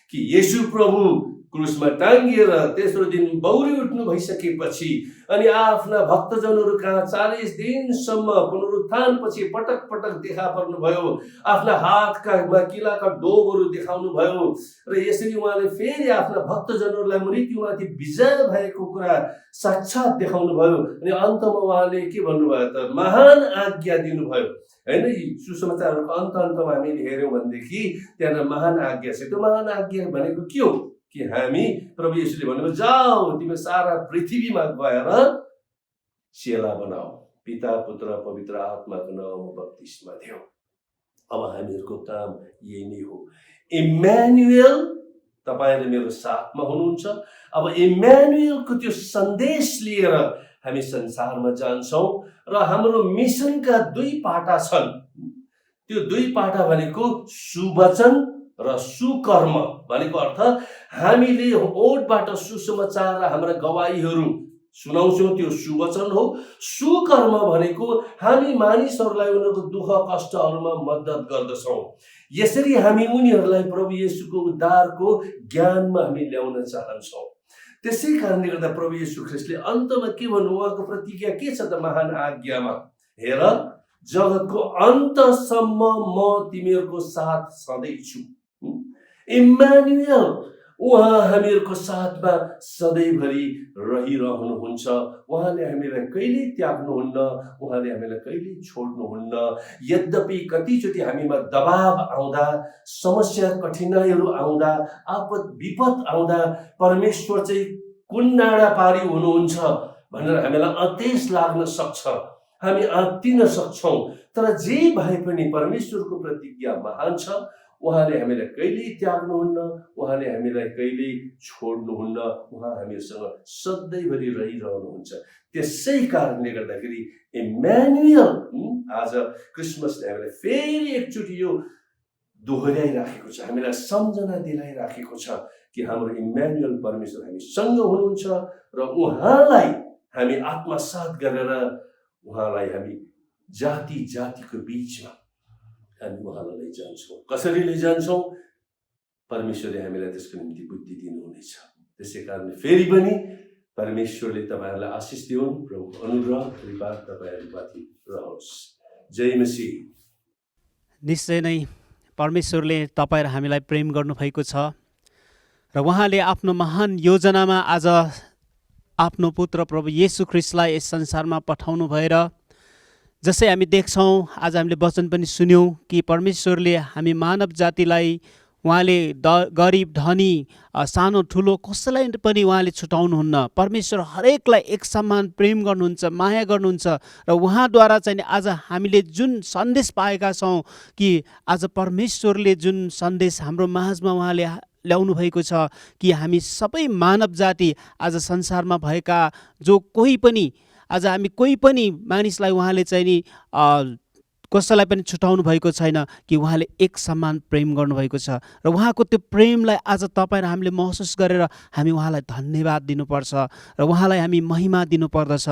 Speaker 11: कि येशू प्रभु क्रुसमा टाङ्गिएर तेस्रो दिन बौरी उठ्नु भइसकेपछि अनि आफ्ना भक्तजनहरू कहाँ 40 दिनसम्म पुनरुत्थानपछि पटक पटक देखा पर्नुभयो। आफ्ना हातका किलाका डोबहरू देखाउनु भयो र यसरी उहाँले फेरि आफ्ना भक्तजनहरूलाई मृत्युमाथि विजय भएको कुरा साक्षात देखाउनु भयो। अनि अन्तमा उहाँले के भन्नुभयो त, महान आज्ञा दिनुभयो होइन। सुसमाचारहरूको अन्तमा हामीले हेऱ्यौँ भनेदेखि त्यहाँ महान आज्ञा छ। त्यो महान आज्ञा भनेको के हो कि हामी प्रभु येशूले भन्नुभयो, जाऊ तिमी सारा पृथ्वीमा गएर चेला बनाऊ, पिता पुत्र पवित्र आत्माको नाममा बप्तिस्मा देऊ। अब हामीहरूको काम यही नै हो। इम्यानुएल तपाईले मेरो साथमा हुनुहुन्छ। अब इम्यानुएलको त्यो सन्देश लिएर हामी संसारमा जान्छौँ र हाम्रो मिसनका 2 पाटा छन्। त्यो 2 पाटा भनेको सुवचन र सुकर्म भनेको अर्थ हामीले ओठबाट सुसमाचार र हाम्रा गवाहीहरू सुनाउँछौँ, त्यो सुवचन हो। सुकर्म भनेको हामी मानिसहरूलाई उनीहरूको दुःख कष्टहरूमा मद्दत गर्दछौँ। यसरी हामी उनीहरूलाई प्रभु येशूको उद्धारको ज्ञानमा हामी ल्याउन चाहन्छौँ। त्यसै कारणले गर्दा प्रभु येशू ख्रीष्टले अन्तमा के भन्नु, उहाँको प्रतिज्ञा के छ त महान आज्ञामा, हेर जगतको अन्तसम्म म तिमीहरूको साथ सधैँ छु। इम्मानुएल, उहाँ हामीहरूको साथमा सधैँभरि रहिरहनुहुन्छ। उहाँले हामीलाई कहिल्यै त्याग्नुहुन्न, उहाँले हामीलाई कहिल्यै छोड्नुहुन्न। यद्यपि कतिचोटि हामीमा दबाव आउँदा, समस्या कठिनाइहरू आउँदा, आपद विपद आउँदा परमेश्वर चाहिँ कुन डाँडा पारी हुनुहुन्छ भनेर हामीलाई अतेस लाग्न सक्छ, हामी आत्तिन सक्छौँ। तर जे भए पनि परमेश्वरको प्रतिज्ञा महान छ। उहाँले हामीलाई कहिल्यै त्याग्नुहुन्न, उहाँले हामीलाई कहिल्यै छोड्नुहुन्न, उहाँ हामीसँग सधैँभरि रहिरहनुहुन्छ। त्यसै कारणले गर्दाखेरि इम्यानुएल आज क्रिसमसले हामीलाई फेरि एकचोटि यो दोहोऱ्याइराखेको छ, हामीलाई सम्झना दिलाइराखेको छ कि हाम्रो इम्यानुएल परमेश्वर हामीसँग हुनुहुन्छ र उहाँलाई हामी आत्मसात गरेर उहाँलाई हामी जाति जातिको बीचमा हामी उहाँलाई लैजान्छौँ। कसरी लैजान्छौँ? परमेश्वरले हामीलाई त्यसको निम्ति बुद्धि दिनुहुनेछ। त्यसै कारणले फेरि पनि परमेश्वरले तपाईँहरूलाई आशिष दिउन्। प्रभुको अनुग्रह कृपा तपाईँहरूमाथि रहोस्। जय मसीह।
Speaker 1: निश्चय नै परमेश्वरले तपाईँ र हामीलाई प्रेम गर्नुभएको छ र उहाँले आफ्नो महान योजनामा आज आफ्नो पुत्र प्रभु येशू ख्रीष्टलाई यस संसारमा पठाउनु भएर जसै हामी देख्छौँ, आज हामीले वचन पनि सुन्यौँ कि परमेश्वरले हामी मानव जातिलाई उहाँले गरिब धनी सानो ठुलो कसैलाई पनि उहाँले छुटाउनुहुन्न। परमेश्वर हरेकलाई एक समान प्रेम गर्नुहुन्छ, माया गर्नुहुन्छ र उहाँद्वारा चाहिँ आज हामीले जुन सन्देश पाएका छौँ कि आज परमेश्वरले जुन सन्देश हाम्रो माझमा उहाँले ल्याउनु भएको छ कि हामी सबै मानव जाति आज संसारमा भएका जो कोही पनि आज हामी कोही पनि मानिसलाई उहाँले चाहिँ नि कसैलाई पनि छुटाउनु भएको छैन कि उहाँले एक समान प्रेम गर्नुभएको छ र उहाँको त्यो प्रेमलाई आज तपाईँ र हामीले महसुस गरेर हामी उहाँलाई धन्यवाद दिनुपर्छ र उहाँलाई हामी महिमा दिनुपर्दछ।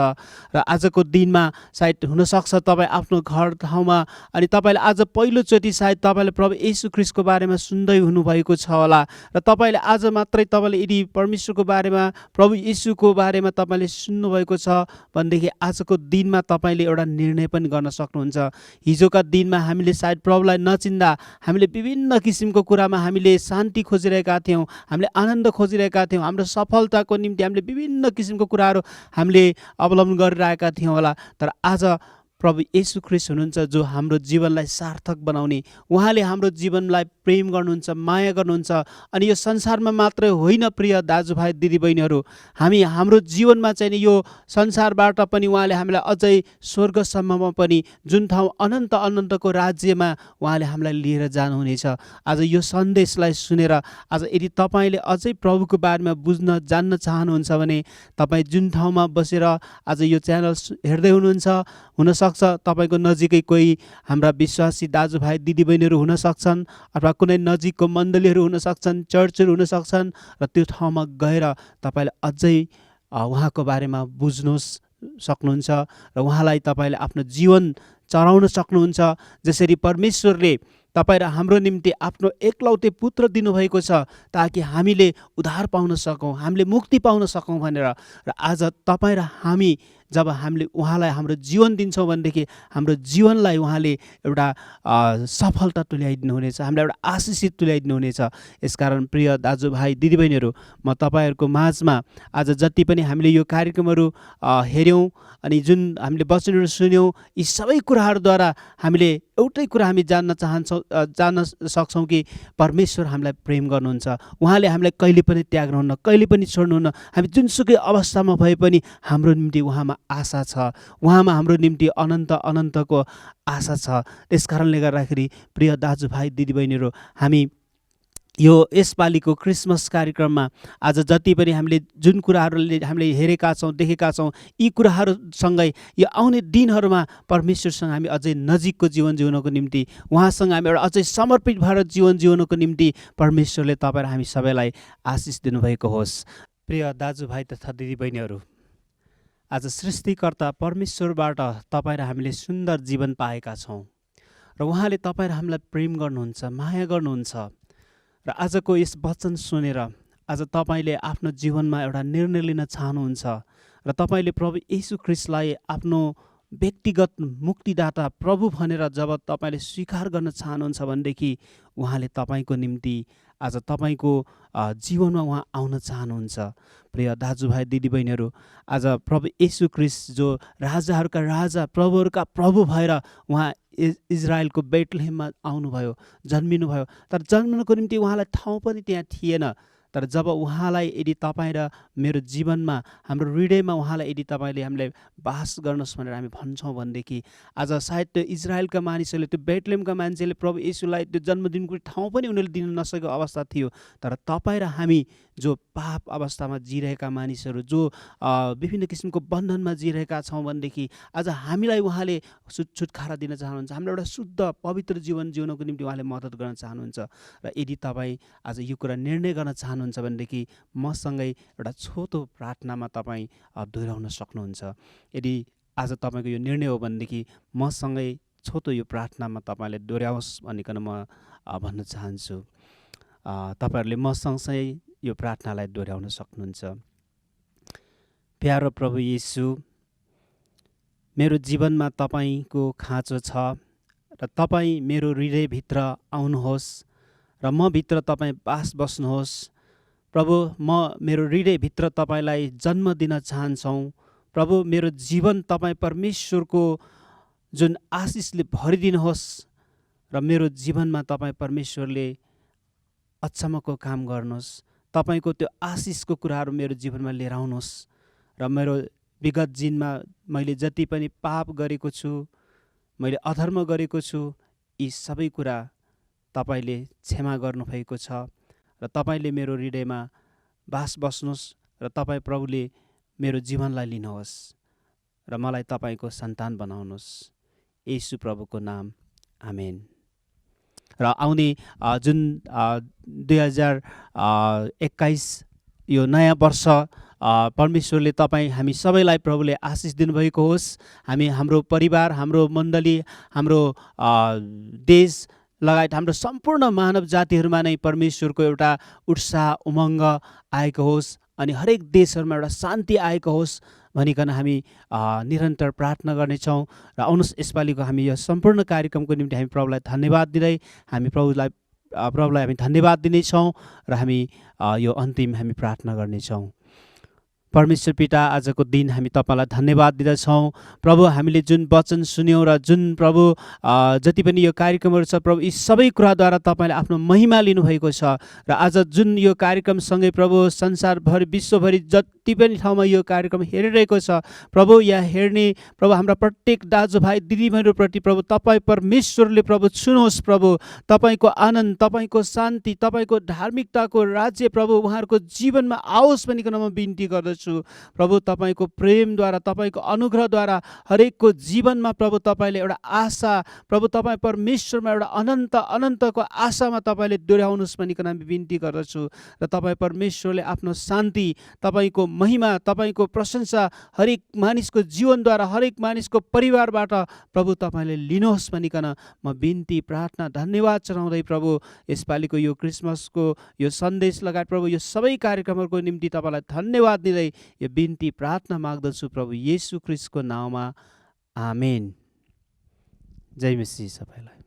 Speaker 1: र आजको दिनमा सायद हुनसक्छ तपाईँ आफ्नो घर ठाउँमा अनि तपाईँले आज पहिलोचोटि सायद तपाईँले प्रभु येशू ख्रीष्टको बारेमा सुन्दै हुनुभएको छ होला र तपाईँले आज मात्रै तपाईँले यदि परमेश्वरको बारेमा प्रभु येशूको बारेमा तपाईँले सुन्नुभएको छ भनेदेखि आजको दिनमा तपाईँले एउटा निर्णय पनि गर्न सक्नुहुन्छ। हिजोका दिनमा हामीले सायद प्रभुलाई नचिन्दा हामीले विभिन्न किसिमको कुरामा हामीले शान्ति खोजिरहेका थियौँ, हामीले आनन्द खोजिरहेका थियौँ, हाम्रो सफलताको निम्ति हामीले विभिन्न किसिमको कुराहरू हामीले अवलम्बन गरिरहेका थियौँ होला। तर आज प्रभु येशू ख्रीष्ट हुनुहुन्छ जो हाम्रो जीवनलाई सार्थक बनाउने, उहाँले हाम्रो जीवनलाई प्रेम गर्नुहुन्छ, माया गर्नुहुन्छ। अनि यो संसारमा मात्रै होइन प्रिय दाजुभाइ दिदीबहिनीहरू, हामी हाम्रो जीवनमा चाहिँ यो संसारबाट पनि उहाँले हामीलाई अझै स्वर्गसम्ममा पनि जुन ठाउँ अनन्त अनन्तको राज्यमा उहाँले हामीलाई लिएर जानुहुनेछ। आज यो सन्देशलाई सुनेर आज यदि तपाईँले अझै प्रभुको बारेमा बुझ्न जान्न चाहनुहुन्छ भने तपाईँ जुन ठाउँमा बसेर आज यो च्यानल हेर्दै हुनुहुन्छ, हुनसक्छ हुनसक्छ, तपाईँको नजिकै कोही हाम्रा विश्वासी दाजुभाइ दिदीबहिनीहरू हुन सक्छन्, अथवा कुनै नजिकको मण्डलीहरू हुन सक्छन्, चर्चहरू हुन सक्छन्, र त्यो ठाउँमा गएर तपाईँले अझै उहाँको बारेमा सक्नुहुन्छ र उहाँलाई तपाईँले आफ्नो जीवन चढाउन सक्नुहुन्छ। जसरी परमेश्वरले तपाईँ र हाम्रो निम्ति आफ्नो एकलौते पुत्र दिनुभएको छ ताकि हामीले उद्धार पाउन सकौँ, हामीले मुक्ति पाउन सकौँ भनेर। र आज तपाईँ र हामी जब हामीले उहाँलाई हाम्रो जीवन दिन्छौँ भनेदेखि हाम्रो जीवनलाई उहाँले एउटा सफलता तुल्याइदिनु हुनेछ, हामीलाई एउटा आशिषित तुल्याइदिनु हुनेछ। यसकारण प्रिय दाजुभाइ दिदीबहिनीहरू, म तपाईँहरूको माझमा आज जति पनि हामीले यो कार्यक्रमहरू हेऱ्यौँ अनि जुन हामीले वचनहरू सुन्यौँ, यी सबै कुराहरूद्वारा हामीले एउटै कुरा हामी जान्न सक्छौँ कि परमेश्वर हामीलाई प्रेम गर्नुहुन्छ। उहाँले हामीलाई कहिले पनि त्याग्नुहुन्न, कहिले पनि छोड्नुहुन्न। हामी जुनसुकै अवस्थामा भए पनि हाम्रो निम्ति उहाँमा आशा छ, उहाँमा हाम्रो निम्ति अनन्तको आशा छ। त्यस कारणले गर्दाखेरि प्रिय दाजुभाइ दिदीबहिनीहरू, हामी यो यसपालिको क्रिसमस कार्यक्रममा आज जति पनि हामीले जुन कुराहरूले हामीले हेरेका छौँ, देखेका छौँ, यी कुराहरूसँगै यो आउने दिनहरूमा परमेश्वरसँग हामी अझै नजिकको जीवन जिउनको निम्ति, उहाँसँग हामी एउटा अझै समर्पित भएर जीवन जिउनको निम्ति परमेश्वरले तपाईँ र हामी सबैलाई आशिष दिनुभएको होस्। प्रिय दाजुभाइ तथा दिदीबहिनीहरू, आज सृष्टिकर्ता परमेश्वरबाट तपाईँ र हामीले सुन्दर जीवन पाएका छौँ र उहाँले तपाईँ र हामीलाई प्रेम गर्नुहुन्छ, माया गर्नुहुन्छ। र आजको यस वचन सुनेर आज तपाईँले आफ्नो जीवनमा एउटा निर्णय लिन चाहनुहुन्छ र तपाईँले प्रभु येशू ख्रीष्टलाई आफ्नो व्यक्तिगत मुक्तिदाता प्रभु भनेर जब तपाईँले स्वीकार गर्न चाहनुहुन्छ भनेदेखि उहाँले तपाईँको निम्ति आज तपाईँको जीवनमा उहाँ आउन चाहनुहुन्छ। प्रिय दाजुभाइ दिदीबहिनीहरू, आज प्रभु येशू ख्रीष्ट जो राजाहरूका राजा प्रभुहरूका प्रभु भएर उहाँ इजरायलको बेथलेहेममा आउनुभयो, जन्मिनुभयो। तर जन्मनको निम्ति उहाँलाई ठाउँ पनि त्यहाँ थिएन। तर जब उहाँलाई यदि तपाईँ र मेरो जीवनमा, हाम्रो हृदयमा उहाँलाई यदि तपाईँले हामीलाई बास गर्नुहोस् भनेर हामी भन्छौँ भनेदेखि आज सायद त्यो इजरायलका मानिसहरूले, त्यो बेथलेहेमका मान्छेले प्रभु येशूलाई त्यो जन्मदिनको ठाउँ पनि उनीहरूले दिन नसकेको अवस्था थियो। तर तपाईँ र हामी जो पाप अवस्थामा जिरहेका मानिसहरू, जो विभिन्न किसिमको बन्धनमा जिरहेका छौँ भनेदेखि आज हामीलाई उहाँले छुटकारा दिन चाहनुहुन्छ, हामीलाई एउटा शुद्ध पवित्र जीवन जिउनको निम्ति उहाँले मद्दत गर्न चाहनुहुन्छ। र यदि तपाईँ आज यो कुरा निर्णय गर्न चाहनुहुन्छ भनेदेखि मसँगै एउटा छोटो प्रार्थनामा तपाईँ दोहोऱ्याउन सक्नुहुन्छ। यदि आज तपाईँको यो निर्णय हो भनेदेखि मसँगै छोटो यो प्रार्थनामा तपाईँले दोहोऱ्याओस् भनिकन म भन्न चाहन्छु। तपाईँहरूले मसँगसँगै यो प्रार्थनालाई दोहोऱ्याउन सक्नुहुन्छ। प्यारो प्रभु येशू, मेरो जीवनमा तपाईँको खाँचो छ र तपाईँ मेरो हृदयभित्र आउनुहोस् र म भित्र तपाईँ बास बस्नुहोस्। प्रभु, म मेरो हृदयभित्र तपाईँलाई जन्म दिन चाहन्छौँ। प्रभु, मेरो जीवन तपाईँ परमेश्वरको जुन आशिषले भरिदिनुहोस् र मेरो जीवनमा तपाईँ परमेश्वरले अचम्मको काम गर्नुहोस्। तपाईँको त्यो आशिषको कुराहरू मेरो जीवनमा लिएर आउनुहोस् र मेरो विगत दिनमा मैले जति पनि पाप गरेको छु, मैले अधर्म गरेको छु, यी सबै कुरा तपाईँले क्षमा गर्नुभएको छ र तपाईँले मेरो हृदयमा बास बस्नुहोस् र तपाईँ प्रभुले मेरो जीवनलाई लिनुहोस् र मलाई तपाईँको सन्तान बनाउनुहोस्। येशू प्रभुको नाम, आमेन। र आउने जुन 2021 यो नयाँ वर्ष परमेश्वरले तपाईँ हामी सबैलाई प्रभुले आशिष दिनुभएको होस्। हामी, हाम्रो परिवार, हाम्रो मण्डली, हाम्रो देश लगायत हाम्रो सम्पूर्ण मानव जातिहरूमा नै परमेश्वरको एउटा उत्साह, उमङ्ग आएको होस् अनि हरेक देशहरूमा एउटा शान्ति आएको होस् भनिकन हामी निरन्तर प्रार्थना गर्नेछौँ। र आउनुहोस् यसपालिको हामी यो सम्पूर्ण कार्यक्रमको निम्ति हामी प्रभुलाई धन्यवाद दिँदै हामी प्रभुलाई हामी धन्यवाद दिनेछौँ र हामी यो अन्तिम हामी प्रार्थना गर्नेछौँ। परमेश्वर पिता, आजको दिन हामी तपाईँलाई धन्यवाद दिँदछौँ। प्रभु, हामीले जुन वचन सुन्यौँ र जुन प्रभु जति पनि यो कार्यक्रमहरू छ प्रभु, यी सबै कुराद्वारा तपाईँले आफ्नो महिमा लिनुभएको छ। र आज जुन यो कार्यक्रमसँगै प्रभु संसारभरि, विश्वभरि जति पनि ठाउँमा यो कार्यक्रम हेरिरहेको छ प्रभु, यहाँ हेर्ने प्रभु हाम्रा प्रत्येक दाजुभाइ दिदीबहिनीहरूप्रति प्रभु तपाईँ परमेश्वरले प्रभु छुनुहोस् प्रभु। तपाईँको आनन्द, तपाईँको शान्ति, तपाईँको धार्मिकताको राज्य प्रभु उहाँहरूको जीवनमा आओस् भनिकन म बिन्ती गर्दछु प्रभु। तपाईँको प्रेमद्वारा, तपाईँको अनुग्रहद्वारा हरेकको जीवनमा प्रभु तपाईँले एउटा आशा प्रभु, तपाईँ परमेश्वरमा एउटा अनन्तको आशामा तपाईँले दोहोऱ्याउनुहोस् भनिकन हामी बिन्ती गर्दछु। र तपाईँ परमेश्वरले आफ्नो शान्ति, तपाईँको महिमा, तपाईँको प्रशंसा हरेक मानिसको जीवनद्वारा, हरेक मानिसको परिवारबाट प्रभु तपाईँले लिनुहोस् भनिकन म बिन्ती, प्रार्थना, धन्यवाद चढाउँदै प्रभु यसपालिको यो क्रिसमसको यो सन्देश लगायत प्रभु यो सबै कार्यक्रमहरूको निम्ति तपाईँलाई धन्यवाद दिँदै यो बिन्ती प्रार्थना माग्दछु प्रभु येशू ख्रीष्टको नाममा, आमेन। जय मसीह सबैलाई।